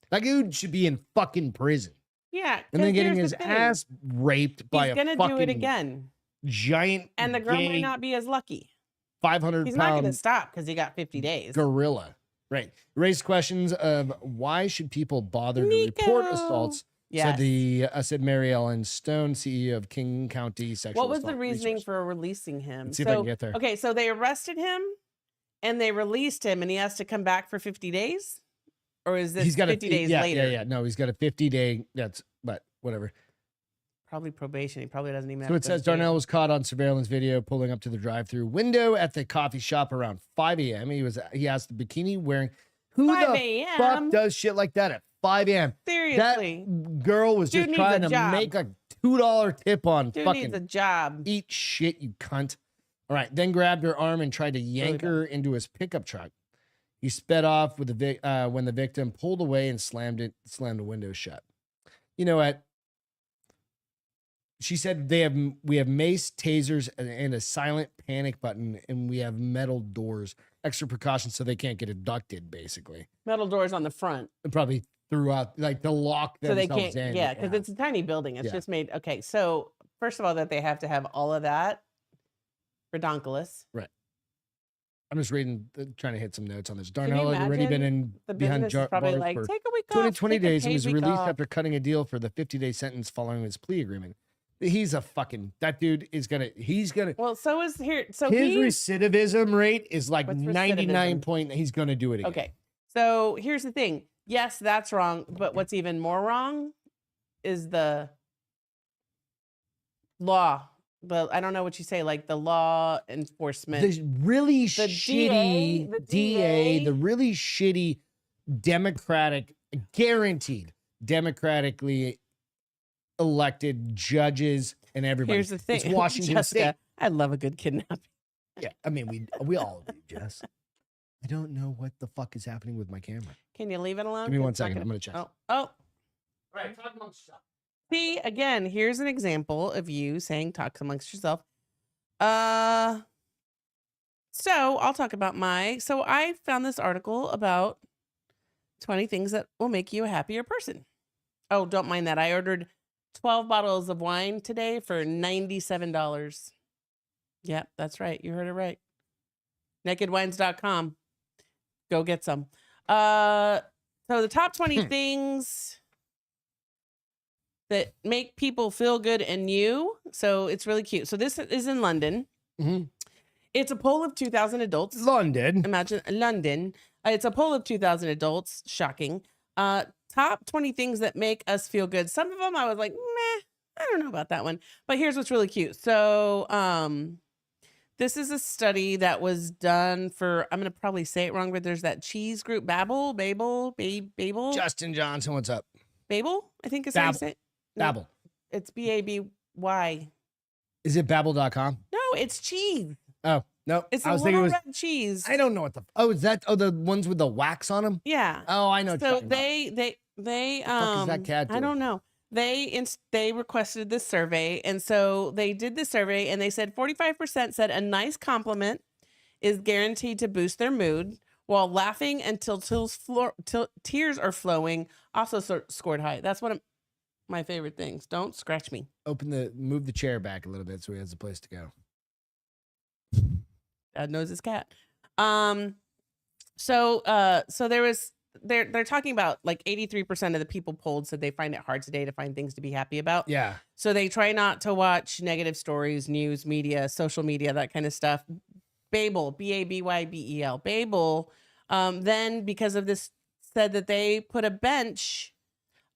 That dude should be in fucking prison. Yeah. And then 'cause getting here's his the thing. ass raped by He's a gonna fucking do it again. giant And the girl gay might not be as lucky. 500 He's not pound gonna stop because he got 50 days. gorilla. Right. Raised questions of why should people bother to report Nico. assaults, Yes. said Mary Ellen Stone, CEO of King County Sexual What was the Assault reasoning Resource. for releasing him? Let's see if I can get there. Okay, so they arrested him and they released him and he has to come back for 50 days? Or is this He's got 50 days yeah, later? Yeah. No, he's got a 50-day. But whatever. Probably probation. He probably doesn't even So have it to go to says jail. Darnell was caught on surveillance video pulling up to the drive-through window at the coffee shop around 5 a.m. He asked the bikini wearing. Who 5 the a.m.? fuck does shit like that at 5 a.m.? Seriously. That girl was Dude just needs trying a to job. make a $2 tip on Dude fucking needs a job. eat shit, you cunt. All right, then grabbed her arm and tried to yank bad. her into his pickup truck. He sped off with when the victim pulled away and slammed the window shut. You know what? she said we have mace, tasers, and a silent panic button, and we have metal doors, extra precautions so they can't get abducted. Basically, Metal doors on the front, and probably throughout, like to lock so they themselves can't. in. Yeah, because it's a tiny building. It's just made. Okay, so first of all, that they have to have all of that. Redonkulous. Right. I'm just reading, trying to hit some notes on this. Can you Darnell had already been imagine in the behind business is probably bars like, for take a week off. 20 take a days and paid was week released off. after cutting a deal for the 50-day sentence following his plea agreement. He's a fucking, that dude is he's gonna. Well, so is here. So His recidivism rate is like What's 99 recidivism? point. He's gonna do it again. Okay. So here's the thing. Yes, that's wrong. But what's even more wrong is the law. But I don't know what you say, like the law enforcement. The really The shitty the DA, the really shitty Democratic, guaranteed democratically elected judges and everybody. Here's the thing. It's Washington Jessica, State. I love a good kidnapping. Yeah, I mean we all do, Jess. I don't know what the fuck is happening with my camera. Can you leave it alone? Give me one It's not second. I'm gonna check. Oh. All right, talk amongst yourself. See, again, here's an example of you saying talk amongst yourself. So I'll talk about so I found this article about 20 things that will make you a happier person. Oh, don't mind that. I ordered 12 bottles of wine today for $97. Yep, that's right. You heard it right. Nakedwines.com. Go get some. So the top 20 things that make people feel good and you. So it's really cute. So this is in London. Mm-hmm. It's a poll of 2,000 adults. London. Imagine London. It's a poll of 2,000 adults. Shocking. Top 20 things that make us feel good. Some of them I was like, meh, I don't know about that one. But here's what's really cute. So this is a study that was done for, I'm going to probably say it wrong, but there's that cheese group, Babel. Justin Johnson, what's up? Babel, I think is how you Babel. say it. Babel. It's BABY. Is it Babel.com? No, it's cheese. Oh, no. It's I a was little thinking it was, red cheese. I don't know what the, is that, the ones with the wax on them? Yeah. Oh, I know. What you're So talking about. they The fuck is that cat I doing? don't know. They requested this survey, and so they did the survey, and they said 45% said a nice compliment is guaranteed to boost their mood, while laughing until tears are flowing also scored high. That's one of my favorite things. Don't scratch me. Move the chair back a little bit so he has a place to go. Dad knows his cat. So they're talking about like 83% of the people polled said they find it hard today to find things to be happy about. Yeah. So they try not to watch negative stories, news, media, social media, that kind of stuff. Babel, Babybel, Babel. Then because of this, said that they put a bench,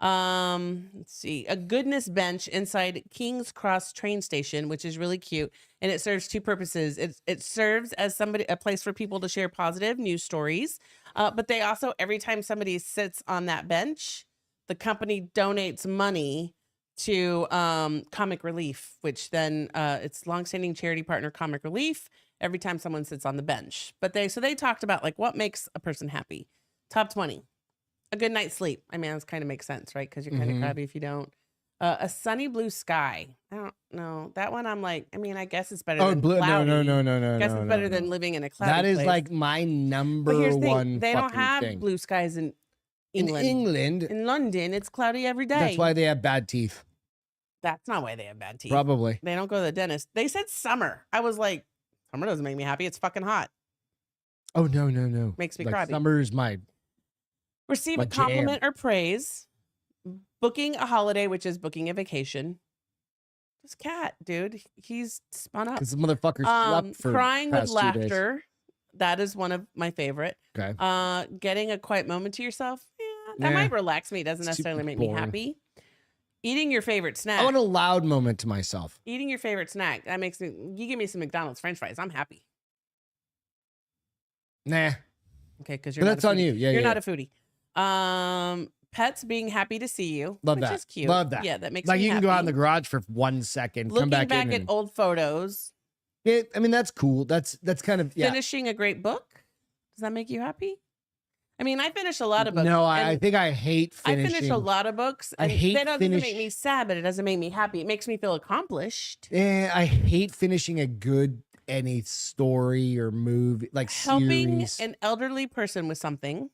let's see, a goodness bench inside King's Cross train station, which is really cute. And it serves two purposes. It serves as a place for people to share positive news stories. But they also, every time somebody sits on that bench, the company donates money to Comic Relief, which then it's longstanding charity partner Comic Relief. Every time someone sits on the bench, they talked about like what makes a person happy. Top 20, a good night's sleep. I mean, that kind of makes sense, right? Because you're kind of crabby if you don't. A sunny blue sky. I don't know that one. I'm like, I mean, I guess it's better. Than cloudy. No. I guess it's better than living in a cloudy That is place. like my number But here's the one. thing, they don't fucking have thing. blue skies in In England. England, In London, it's cloudy every day. that's why they have bad teeth. That's not why they have bad teeth. Probably. They don't go to the dentist. They said summer. I was like, summer doesn't make me happy. It's fucking hot. Oh no. Makes me like crabby. Summer is my. Receive My a compliment or praise. Booking a holiday, which is booking a vacation. This cat, dude, he's spun up. Because the motherfucker slept for Crying with past 2 days. laughter. That is one of my favorite. Okay. Getting a quiet moment to yourself. Yeah, that Nah. might relax me. Doesn't Super necessarily make me boring. happy. Eating your favorite snack. I want a loud moment to myself. Eating your favorite snack. That makes me. You give me some McDonald's French fries. I'm happy. Nah. Okay, because But you're. that's not a on foodie. you. Yeah, You're yeah. not a foodie. Pets being happy to see you. Love which that. is cute. Love that. Yeah, that makes Like me you can happy. go out in the garage for 1 second, Looking come back, back in. at And, old photos. I mean, that's cool. That's kind of yeah. Finishing a great book. Does that make you happy? I mean, I finish a lot of books. No, I think I hate I finishing. finish a lot of books. I And hate that doesn't finish- make me sad, but it doesn't make me happy. It makes me feel accomplished. I hate finishing any story or movie, like Helping series. an elderly person with something,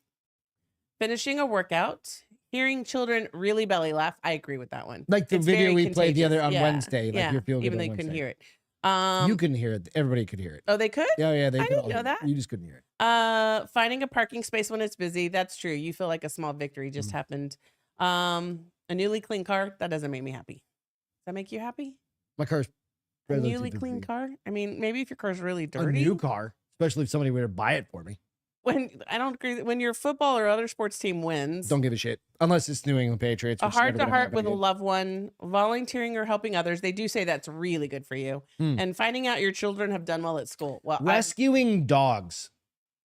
finishing a workout, hearing children really belly laugh. I agree with that one. Like the It's video very we played the other on contagious. Wednesday. Like Yeah, your feel good even though on you couldn't Wednesday. hear it. You couldn't hear it. Everybody could hear it. Oh, they could? Yeah, they I could didn't all know hear it. that. You just couldn't hear it. Finding a parking space when it's busy. That's true. You feel like a small victory just happened. A newly clean car. That doesn't make me happy. Does that make you happy? My car's A relatively newly clean clean. car? I mean, maybe if your car's really A dirty. new car, especially if somebody were to buy it for me. When I don't agree. When your football or other sports team wins, Don't give a shit unless it's New England Patriots. a which is never heart to gonna heart happen with a again. loved one, volunteering or helping others. They do say that's really good for you. And finding out your children have done well at school. Well, Rescuing dogs,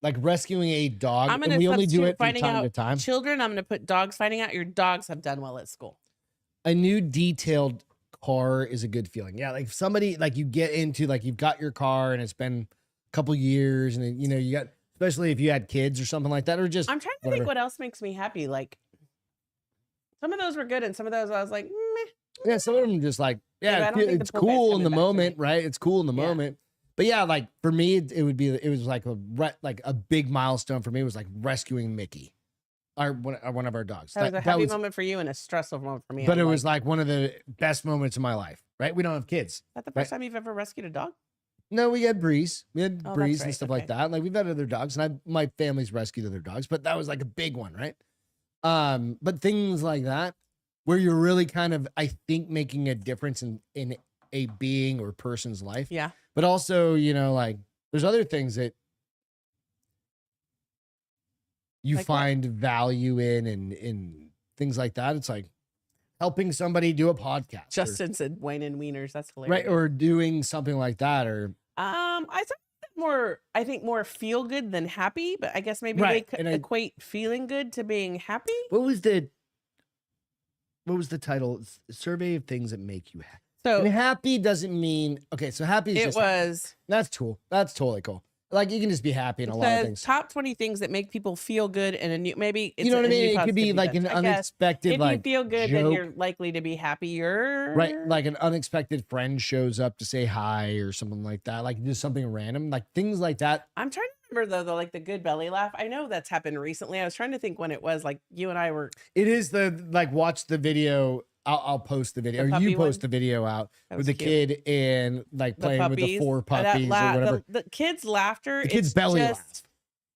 like rescuing a dog. I'm going and we to only do it from finding time to out time. children. I'm going to put dogs. Finding out your dogs have done well at school. A new detailed car is a good feeling. Yeah, like somebody like you get into like you've got your car and it's been a couple years and then, you know you got, especially if you had kids or something like that, or just I'm trying to whatever. think what else makes me happy. Like some of those were good, and some of those I was like, meh. Yeah, some of them just like I yeah, don't think the it's pool guy's cool in coming the back to me. moment, right? It's cool in the Yeah. moment. But yeah, like for me, it was like a big milestone for me was like rescuing Mickey, one of our dogs. That was a happy moment for you and a stressful moment for me. But I'm it was like one of the best moments of my life, right? We don't have kids. is that the first time you've ever rescued a dog? No, we had Breeze. We had Oh, that's Breeze and right, stuff like okay. that. Like we've had other dogs, and my family's rescued other dogs, but that was like a big one, right? But things like that, where you're really kind of, I think, making a difference in a being or person's life. Yeah. But also, you know, like there's other things that you Like what? find value in things like that. It's like helping somebody do a podcast. Justin said Wayne and Wieners. That's or, hilarious. right. Or doing something like that. Or I thought more. I think more feel good than happy, but I guess maybe Right, they and I- equate feeling good to being happy. what was the title? Survey of things that make you happy. So And happy doesn't mean okay. So happy is it just was. that's cool. That's totally cool. Like you can just be happy in It a lot of says things. top 20 things that make people feel good, and a new maybe it's You know what I a new mean? It could be positivity like an bench. I guess unexpected if like you feel good, then joke. you're likely to be happier. Right, like an unexpected friend shows up to say hi or something like that. Like just something random, like things like that. I'm trying to remember though, like the good belly laugh. I know that's happened recently. I was trying to think when it was. Like you and I were. It is the like watch the video. I'll post the video, The or puppy you post one? the video out That with was the cute. kid and like The playing with the 4 That puppies or whatever. The kids' laughter. The kid's it's belly just, laugh.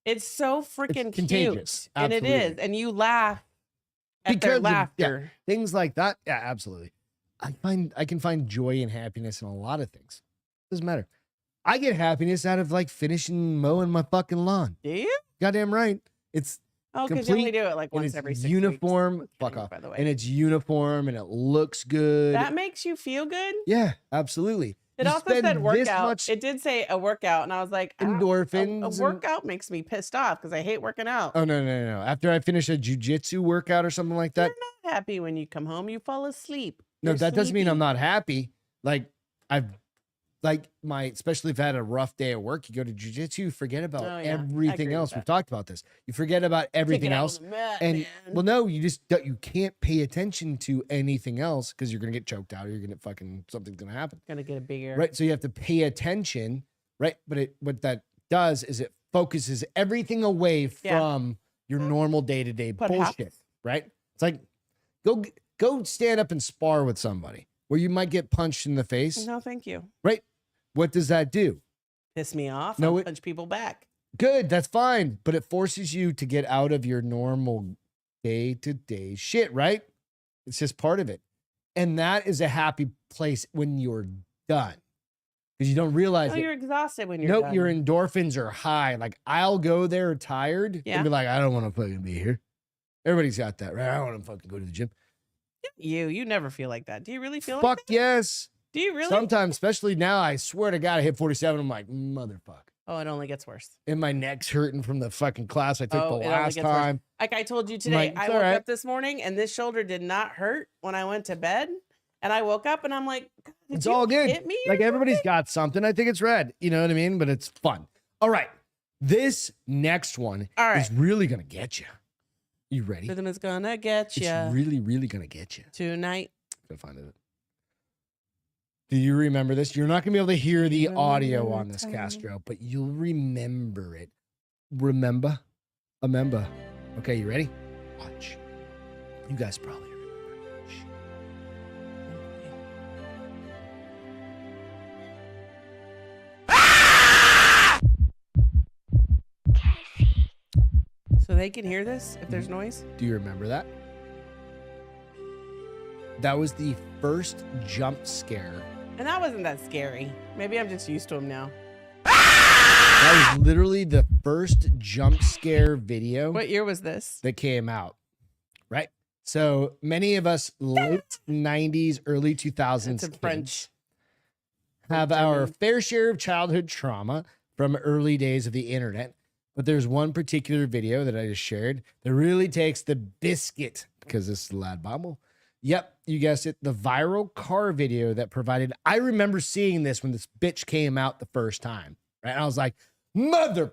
It's so freaking contagious. cute, and it is, Absolutely. and you laugh at Because their of- yeah. laughter. Things like that. Yeah, absolutely. I can find joy and happiness in a lot of things. Doesn't matter. I get happiness out of like finishing mowing my fucking lawn. Do you? Goddamn right. It's Oh, because you only Complete, do it like and once it's every 6 weeks. uniform. Fuck Kidding, off. by the way. And it's uniform and it looks good. That makes you feel good. Yeah, absolutely. It You also spend said this workout. much It did say a workout, and I was like, endorphins. A and- workout makes me pissed off because I hate working out. Oh no. After I finish a jujitsu workout or something like that. You're not happy when you come home. You fall asleep. No, You're that doesn't mean I'm sleepy. not happy. Like especially if I had a rough day at work, you go to jujitsu, you forget about Oh, yeah. I everything agree else. with We've that. talked about this. You forget about Take it everything out on else. the mat, And man. well, no, you can't pay attention to anything else because you're gonna get choked out or you're gonna fucking something's gonna happen. Gonna get a bigger. Right. So you have to pay attention, right? But what that does is it focuses everything away Yeah. from your normal day-to-day But bullshit. Right? It's like go stand up and spar with somebody where you might get punched in the face. No, thank you. Right? What does that do? Piss me off. No, I'll it- punch people back. Good, that's fine. But it forces you to get out of your normal day-to-day shit, right? It's just part of it. And that is a happy place when you're done. Because you don't realize No, it. you're exhausted when you're Nope, done. your endorphins are high. Like I'll go there tired Yeah. and be like, I don't want to fucking be here. Everybody's got that, right? I don't want to fucking go to the gym. You never feel like that. Do you really feel like Fuck that? yes. Do you really? Sometimes, especially now, I swear to God, I hit 47. I'm like, motherfucker. Oh, it only gets worse. And my neck's hurting from the fucking class I took Oh, the it only last gets worse. time. Like I told you today, like, I it's woke all right. up this morning and this shoulder did not hurt when I went to bed. And I woke up and I'm like, "God, did It's you all good. hit me or Like everybody's something?" got something. I think it's red. You know what I mean? But it's fun. All right. This next one All right. is really gonna get you. You ready? Rhythm is gonna get you It's really, really gonna get you. tonight. Gotta find it. Do you remember this? You're not gonna be able to hear the audio on this, Castro, but you'll remember it. Remember? Okay, you ready? Watch. You guys probably remember. So they can hear this if there's noise? Do you remember that? That was the first jump scare. And that wasn't that scary. Maybe I'm just used to them now. That was literally the first jump scare video What year was this? that came out, right? So many of us late 90s, early 2000s It's in French. have our fair share of childhood trauma from early days of the internet. But there's one particular video that I just shared that really takes the biscuit, because this is the Lad Bible. Yep, you guessed it. The viral car video that provided. I remember seeing this when this bitch came out the first time, right? And I was like, right?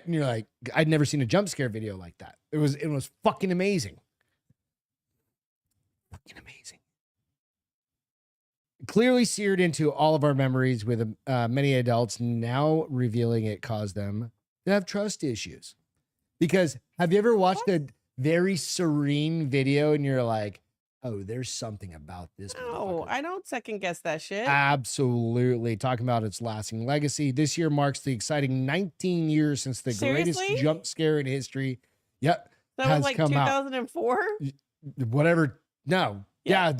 And you're like, I'd never seen a jump scare video like that. It was fucking amazing. Fucking amazing. Clearly seared into all of our memories, with many adults now revealing it caused them to have trust issues. Because have you ever watched a very serene video and you're like, oh, there's something about this? No, I don't second guess that shit. Absolutely. Talking about its lasting legacy. This year marks the exciting 19 years since the greatest Seriously? jump scare in history. Yep. That has was like come out. 2004? Whatever. No. Yeah.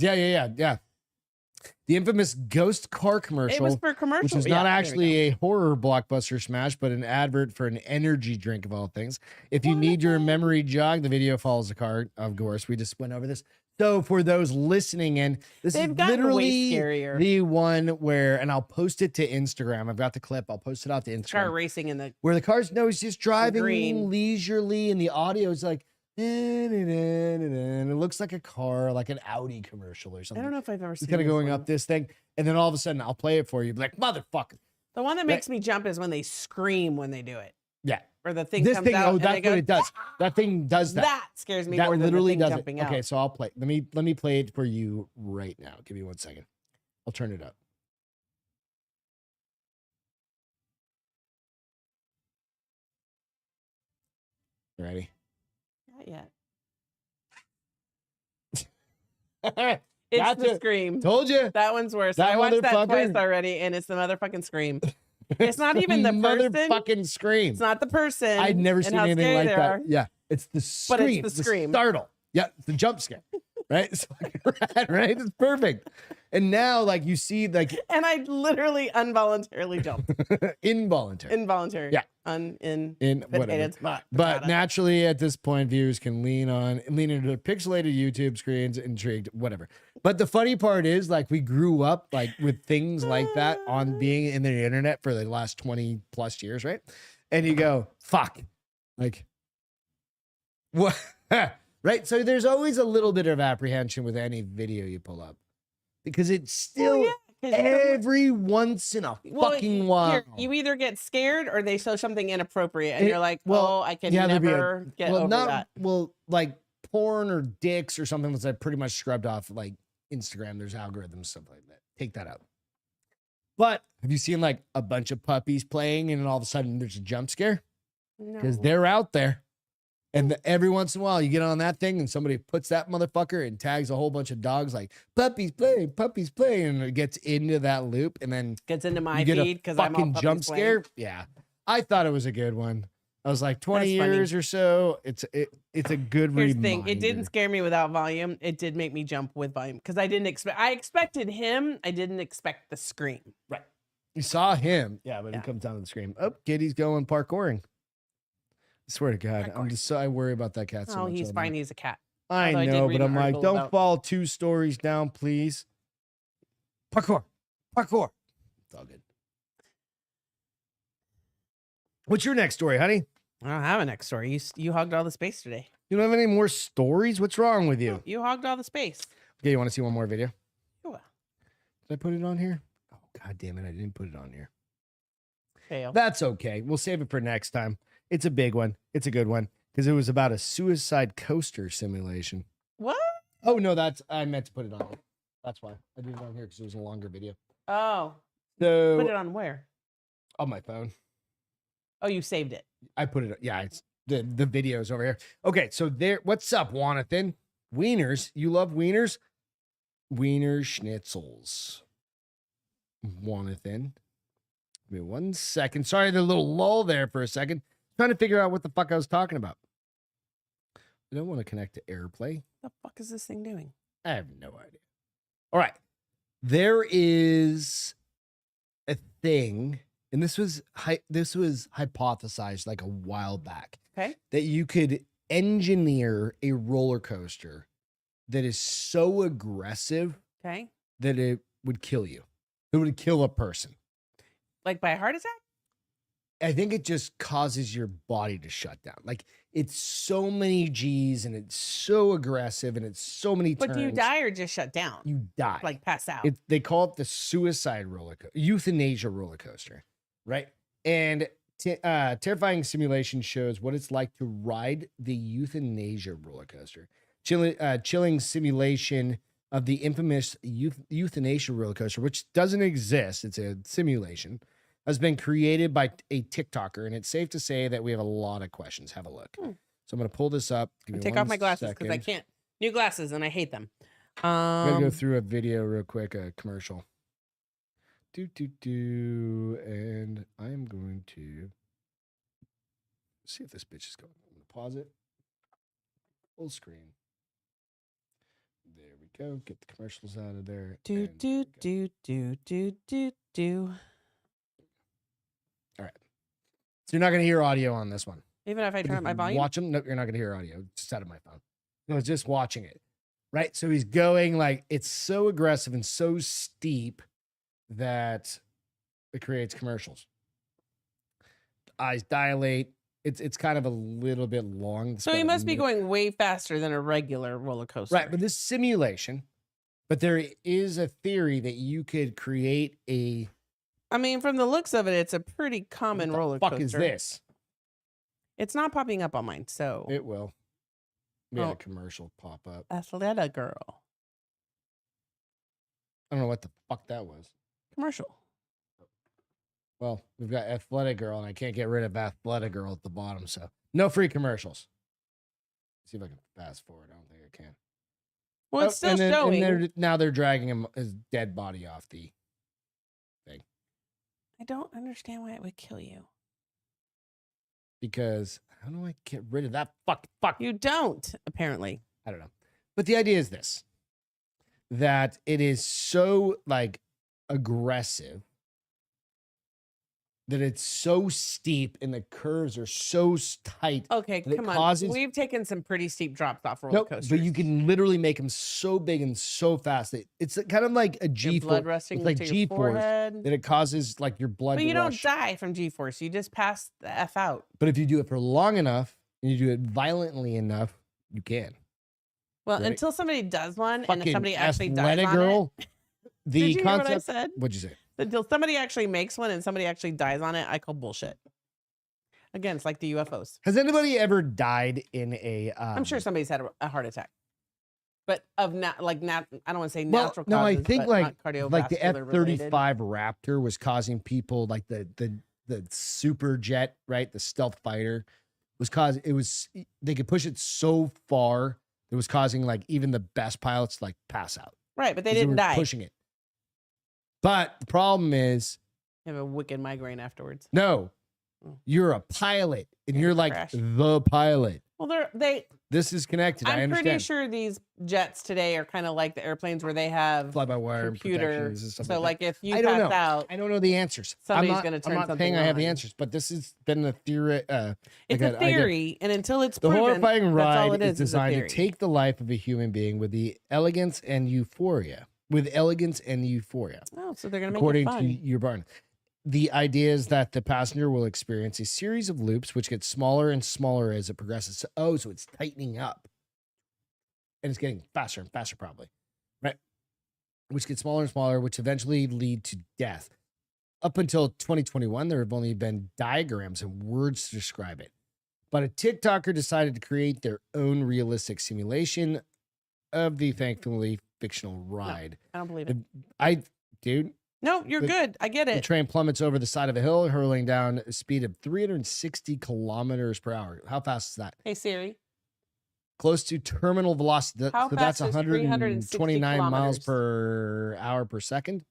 The infamous ghost car commercial. It was for commercial. Which is not actually a horror blockbuster smash, but an advert for an energy drink of all things. If you need your memory jogged, the video follows the card. Of course, we just went over this. So for those listening in, this They've is gotten way literally scarier. the one where, and I'll post it to Instagram. I've got the clip. I'll post it out to Car Instagram. racing in the Where the car's he's just driving green. leisurely, and the audio is like, and it looks like a car, like an Audi commercial or I something. don't know if I've ever seen It's kind of this going one. up this thing, and then all of a sudden I'll play it for you. Be like, motherfucker. The one that makes me jump is when they scream when they do it. Yeah. Or the thing This comes thing, out and that's they go, what it does. That thing does that. That scares me That more than the literally thing does it. jumping out. Okay, so I'll play. Let me play it for you right now. Give me 1 second. I'll turn it up. Ready? Not yet. It's It's the scream. Told you. That one's worse. That I watched that twice motherfucker. already, and it's the motherfucking scream. It's not even the person. motherfucking scream. It's not the person. I'd never and seen how anything scary like they that. are. Yeah, it's the But scream. it's the scream. Startle. Yeah, it's the jump scare. Right? It's fucking rad, right? It's perfect. And now, like, you see, like, And I literally involuntarily jumped. involuntary. Involuntary. Yeah. In Whatever. potato spot. But Potato. naturally, at this point, viewers can lean into pixelated YouTube screens, intrigued, whatever. But the funny part is, like, we grew up like with things like that on being in the internet for the last 20 plus years, right? And you go, fuck, like, what? Right? So there's always a little bit of apprehension with any video you pull up, because it's still 'cause every once in a fucking while. here, you either get scared or they show something inappropriate, and you're like, well, "Oh, I can there'd be never get over that." Well, like porn or dicks or something that's like pretty much scrubbed off, like Instagram. There's algorithms, stuff like that. Take that out. But have you seen like a bunch of puppies playing and then all of a sudden there's a jump scare? Because No. they're out there. And every once in a while you get on that thing and somebody puts that motherfucker and tags a whole bunch of dogs like puppies play, and it gets into that loop, and then Gets into my you get feed a because I'm all fucking puppies jump playing. scare. Yeah, I thought it was a good one. I was like 20 That's funny. years or so. It's a good Here's reminder. the thing: it didn't scare me without volume. It did make me jump with volume because I didn't expect. I expected him. I didn't expect the scream. Right. You saw him. Yeah, but Yeah. he comes down to the scream. Oh, kitty's going parkouring. I swear to God, I worry about that cat so Oh, much. he's all fine. day. He's a cat. I Although I did know, read but an I'm like, article don't about- fall 2 stories down, please. Parkour. It's all good. What's your next story, honey? I don't have a next story. You hogged all the space today. You don't have any more stories? What's wrong with you? You hogged all the space. Okay, you want to see one more video? Sure. Did I put it on here? Oh, God damn it. I didn't put it on here. Fail. That's okay. We'll save it for next time. It's a big one. It's a good one because it was about a suicide coaster simulation. What? Oh no, I meant to put it on here. That's why I did it on here because it was a longer video. Oh. So Put it on where? on my phone. Oh, you saved it. I put it. Yeah, it's the videos over here. Okay, so there. What's up, Jonathan? Wieners. You love wieners? Wiener schnitzels. Jonathan. Give me 1 second. Sorry, the little lull there for a second. Trying to figure out what the fuck I was talking about. I don't want to connect to AirPlay. What the fuck is this thing doing? I have no idea. All right. There is a thing, and this was hypothesized like a while back. Okay. That you could engineer a roller coaster that is so aggressive Okay. that it would kill you. It would kill a person. Like by a heart attack? I think it just causes your body to shut down. Like it's so many G's and it's so aggressive and it's so many turns. But do you die or just shut down? You die. Like pass out. They call it the suicide roller coaster, euthanasia roller coaster, right? And terrifying simulation shows what it's like to ride the euthanasia roller coaster. Chilling simulation of the infamous euthanasia roller coaster, which doesn't exist. It's a simulation, has been created by a TikToker, and it's safe to say that we have a lot of questions. Have a look. So I'm going to pull this up. Take off my glasses because I can't. New glasses, and I hate them. I'm going to go through a video real quick, a commercial. And I'm going to see if this bitch is going. I'm going to pause it. Full screen. There we go. Get the commercials out of there. Do. All right. So you're not going to hear audio on this one. Even if I turn up my volume? Watch them. No, you're not going to hear audio. It's just out of my phone. No, it's just watching it. Right? So he's going like, it's so aggressive and so steep that it creates commercials. Eyes dilate. It's kind of a little bit long. So he must be going way faster than a regular roller coaster. Right, but this simulation, but there is a theory that you could create a... I mean, from the looks of it, it's a pretty common roller coaster. What the fuck is this? It's not popping up on mine, so... It will. We had a commercial pop up. Athleta girl. I don't know what the fuck that was. Commercial. Well, we've got Athletic Girl, and I can't get rid of Athletic Girl at the bottom, so no free commercials. See if I can fast forward. I don't think I can. Well, it's still showing. And now they're dragging his dead body off the thing. I don't understand why it would kill you. Because how do I get rid of that fuck? You don't, apparently. I don't know. But the idea is this. That it is so, like, aggressive. That it's so steep and the curves are so tight. Okay, come on. We've taken some pretty steep drops off roller coasters. But you can literally make them so big and so fast. It's kind of like a G-force. Blood rushing like to your G-force forehead. that it causes like your blood But to you rush. don't die from G-force. You just pass the F out. But if you do it for long enough and you do it violently enough, you can. Well, Right? until somebody does one Fucking and somebody actually dies Athletic on Girl. it. The Did you concept. hear what I said? What'd you say? Until somebody actually makes one and somebody actually dies on it, I call bullshit. Again, it's like the UFOs. Has anybody ever died in a? I'm sure somebody's had a heart attack, but of not. I don't want to say Well, natural causes. no, I think but like not cardiovascular the F-35 related. Raptor was causing people like the super jet, right? The stealth fighter was causing. They could push it so far that it was causing like even the best pilots to like pass out. Right, but they 'Cause didn't were die. pushing it. But the problem is, Have a wicked migraine afterwards. no, Oh. you're a pilot and you're like Crash. the pilot. Well, they. This is connected. I I'm understand. pretty sure these jets today are kind of like the airplanes where they have Fly-by-wire computer. protections and stuff So, like that. like if you I don't pass know. out, I don't know the answers. somebody's I'm gonna not turn saying something I have the on. answers, but this has been a theory. it's like a theory, and until it's The proven, horrifying that's all ride it is is a designed to theory. take the life of a human being with the elegance and euphoria. Oh, so they're gonna make According it to fun. your barn. The idea is that the passenger will experience a series of loops which get smaller and smaller as it progresses. So it's tightening up. And it's getting faster and faster, probably. Right? Which gets smaller and smaller, which eventually lead to death. Up until 2021, there have only been diagrams and words to describe it. But a TikToker decided to create their own realistic simulation of the thankfully fictional ride. I don't believe it. Dude. No, you're good. I get The it. train plummets over the side of a hill, hurling down a speed of 360 kilometers per hour. How fast is that? Hey Siri. Close to terminal velocity. How So that's fast is 360 129 miles kilometers? per hour per second.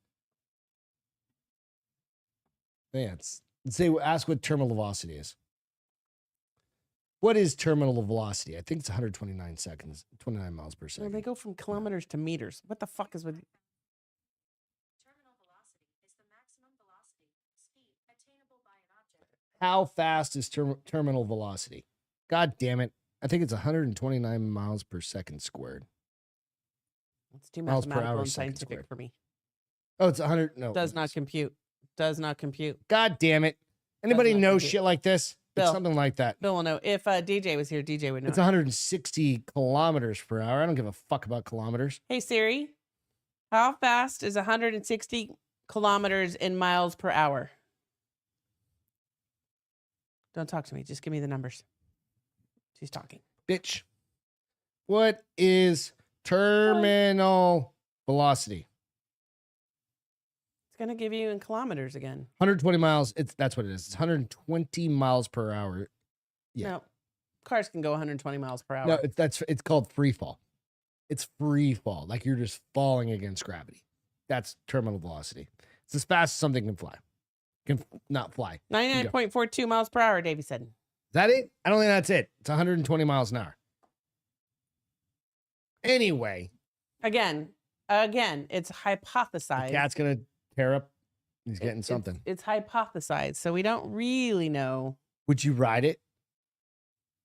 Vance, ask what terminal velocity is. What is terminal velocity? I think it's 129 seconds, 29 miles per Well, second. they go from kilometers to meters. What the fuck is with Terminal velocity is the maximum velocity, speed attainable by an object. How fast is terminal velocity? God damn it. I think it's 129 miles per second squared. It's too Miles per mathematical hour, and second scientific squared. for me. Oh, it's 100. No. Does not compute. Does not compute. God damn it. Anybody not know compute. shit like this? It's Bill. something like that. Bill will know. If DJ was here, DJ would know. It's 160 kilometers per hour. I don't give a fuck about kilometers. Hey Siri, how fast is 160 kilometers in miles per hour? Don't talk to me. Just give me the numbers. She's talking. Bitch. What is terminal velocity? It's gonna give you in kilometers again. 120 miles. That's what it is. It's 120 miles per hour. Yeah. No, cars can go 120 miles per hour. No, it's called free fall. It's free fall. Like you're just falling against gravity. That's terminal velocity. It's as fast as something can fly. Can not fly. 99.42 miles per hour, Davey said. Is that it? I don't think that's it. It's 120 miles an hour. Anyway, Again, it's the hypothesized. cat's gonna tear up. He's getting something. It's hypothesized, so we don't really know. Would you ride it?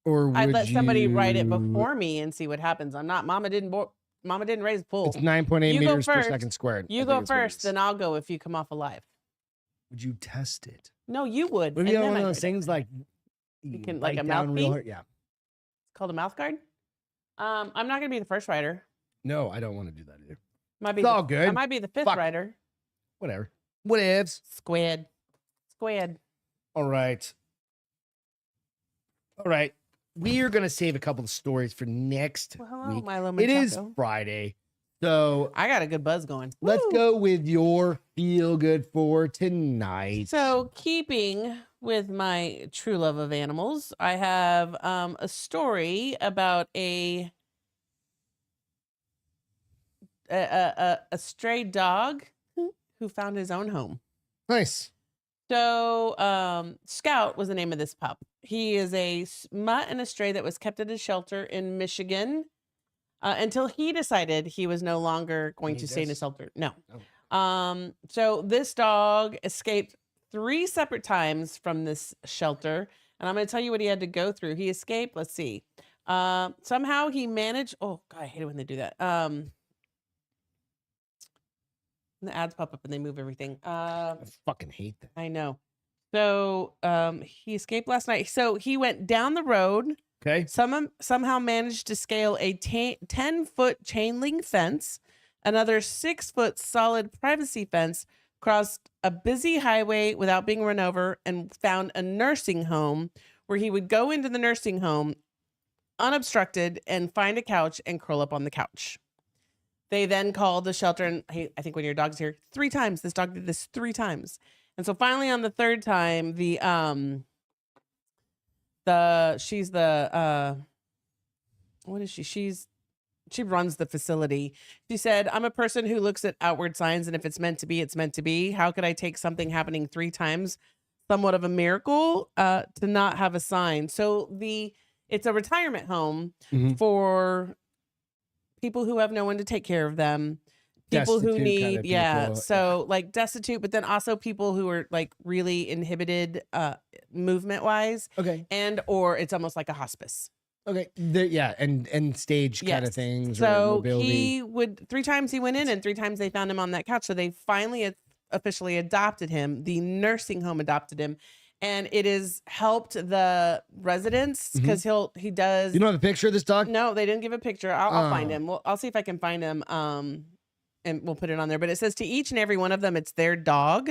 Or would I'd let somebody ride it you- before me and see what happens. I'm not. Mama didn't raise a pool. It's 9.8 You go meters per first. second squared. You I go think that's what it first, is. then I'll go if you come off alive. Would you test it? No, you would. What if and you have then one of I'd those ride it. things like You can- bite like a down real mouthpiece? hard? Yeah. It's called a mouth guard. I'm not gonna be the first rider. No, I don't want to do that either. Might be It's the- all good. I might be the fifth Fuck. rider. Whatever. Whatevs. Squid. All right. All right. We are going to save a couple of stories for next Well, hello, week. Milo It is Manchaco. Friday. So I got a good buzz going. let's Woo! go with your feel good for tonight. So, keeping with my true love of animals, I have a story about a stray dog who found his own home. Nice. So, Scout was the name of this pup. He is a mutt and a stray that was kept at a shelter in Michigan until he decided he was no longer going Need to stay in a this? shelter. No. Oh. So this dog escaped 3 separate times from this shelter, and I'm going to tell you what he had to go through. He escaped. Let's see. Somehow he managed. Oh God, I hate it when they do that. The ads pop up and they move everything. I fucking hate that. I know. So he escaped last night. So he went down the road. Okay. Somehow managed to scale a 10-foot chain link fence, another 6-foot solid privacy fence, crossed a busy highway without being run over, and found a nursing home where he would go into the nursing home unobstructed and find a couch and curl up on the couch. They then called the shelter, and I think when your dog's here 3 times, this dog did this 3 times. And so finally on the 3rd time, what is she? She runs the facility. She said, "I'm a person who looks at outward signs, and if it's meant to be, it's meant to be. How could I take something happening 3 times, somewhat of a miracle, to not have a sign?" So it's a retirement home Mhm. for people who have no one to take care of them, people who Destitute need, kinda people, so like destitute, but then also people who are like really inhibited movement wise, Okay. and or it's almost like a hospice. Okay. Yeah. And stage kind of Yes. things. or So mobility. he would 3 times he went in, and 3 times they found him on that couch. So they finally officially adopted him. The nursing home adopted him, and it has helped the residents because he does. You don't have a picture of this dog? No, they didn't give a picture. I'll find Oh. him. I'll see if I can find him. And we'll put it on there. But it says to each and every one of them, it's their dog.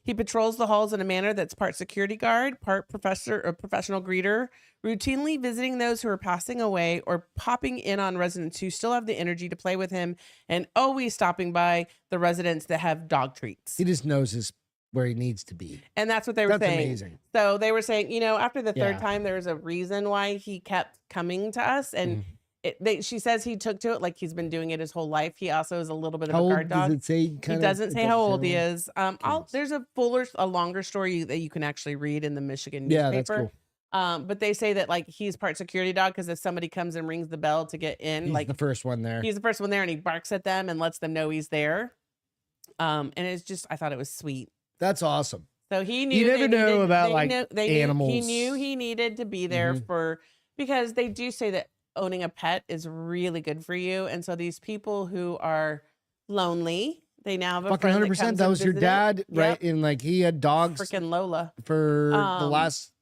He patrols the halls in a manner that's part security guard, part professor or professional greeter, routinely visiting those who are passing away or popping in on residents who still have the energy to play with him, and always stopping by the residents that have dog treats. He just knows where he needs to be. And that's what they were That's saying. amazing. So they were saying, after the third Yeah. time, there was a reason why he kept coming to us. And she says he took to it like he's been doing it his whole life. He also is a little bit of How a old guard dog. does it say? He doesn't say how old he show? is. There's a longer story that you can actually read in the Michigan Yeah, newspaper. that's cool. But they say that like he's part security dog because if somebody comes and rings the bell to get in, He's like the first one there. he's the first one there and he barks at them and lets them know he's there. And it's just, I thought it was sweet. That's awesome. So he knew. You never they know needed- about, they like, knew- they knew- animals. He knew he needed to be there because they do say that owning a pet is really good for you. And so these people who are lonely, they now have a Fucking friend 100%. that comes That and was your visit it. dad, right? Yep. And like he had dogs Freaking Lola. for the Um, last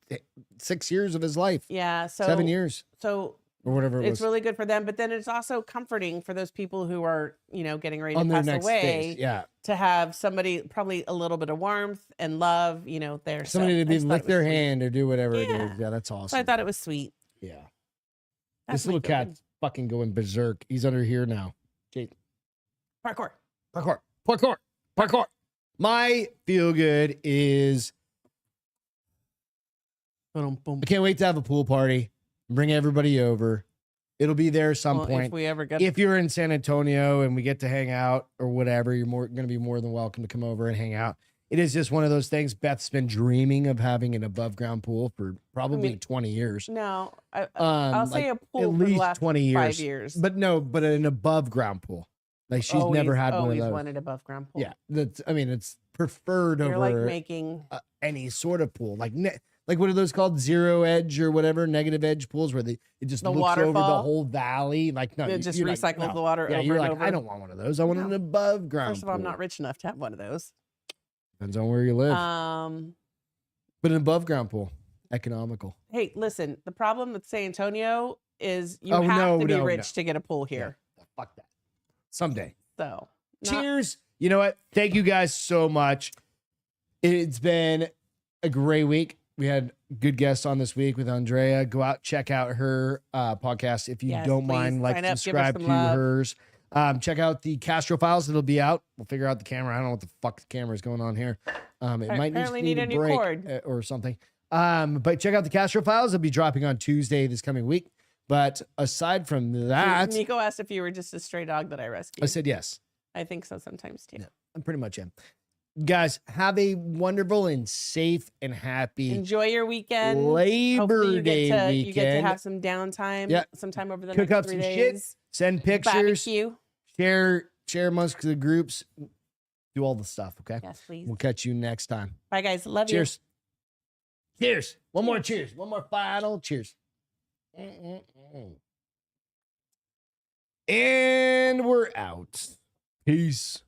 6 years of his life. Yeah. So 7 years So or whatever it it's was. really good for them, but then it's also comforting for those people who are, getting ready to On their pass next away phase. Yeah. to have somebody, probably a little bit of warmth and love, there. Somebody to I be just thought lick it was their sweet. hand or do whatever it Yeah. is. Yeah, that's awesome. So I thought it was sweet. Yeah. That's This my little feeling. cat's fucking going berserk. He's under here now. Jake. Parkour. Parkour. Parkour. Parkour. My feel good is I can't wait to have a pool party. Bring everybody over. It'll be there some Well, point. if we ever get If you're in San Antonio and we get to hang out or whatever, you're going to be more than welcome to come over and hang out. It is just one of those things. Beth's been dreaming of having an above ground pool for probably 20 years. No, I'll say a pool at for the least last 20 years. 5 years. But an above ground pool. Like she's never had one of always those. wanted above ground pool. Yeah, it's preferred You're over like making any sort of pool. Like what are those called? Zero edge or whatever, negative edge pools where it just The looks over the waterfall? whole valley. Like no, it just you're like, recycles no. the water Yeah, over you're and like, over. I don't want one of those. I want an No. above ground. First of all, I'm pool. not rich enough to have one of those. Depends on where you live. But an above ground pool, economical. Hey, listen, the problem with San Antonio is you Oh, have to be no, rich to get a pool here. Yeah, fuck that. Someday. So Cheers. You know what? Thank you guys so much. It's been a great week. We had good guests on this week with Andrea. Go out, check out her podcast if you Yes, don't please. mind. Like, Sign up, give her subscribe some to love. hers. Check out the Castro files. It'll be out. We'll figure out the camera. I don't know what the fuck the camera is going on here. It might Apparently need need a a new break cord. or something. But check out the Castro files. It'll be dropping on Tuesday this coming week. But aside from that, Nico asked if you were just a stray dog that I rescued. I said yes. I think so sometimes too. Yeah. I pretty much am. Guys, have a wonderful and safe and happy Enjoy your weekend. Labor Hopefully you Day get to, weekend. You get to have some downtime Yeah. sometime over the Cook next up 3 some days. shit. Send pictures. Barbecue. Share amongst the groups. Do all the stuff, okay? Yes, please. We'll catch you next time. Bye, guys. Love you. Cheers. Cheers. One more cheers. One more final cheers. And we're out. Peace.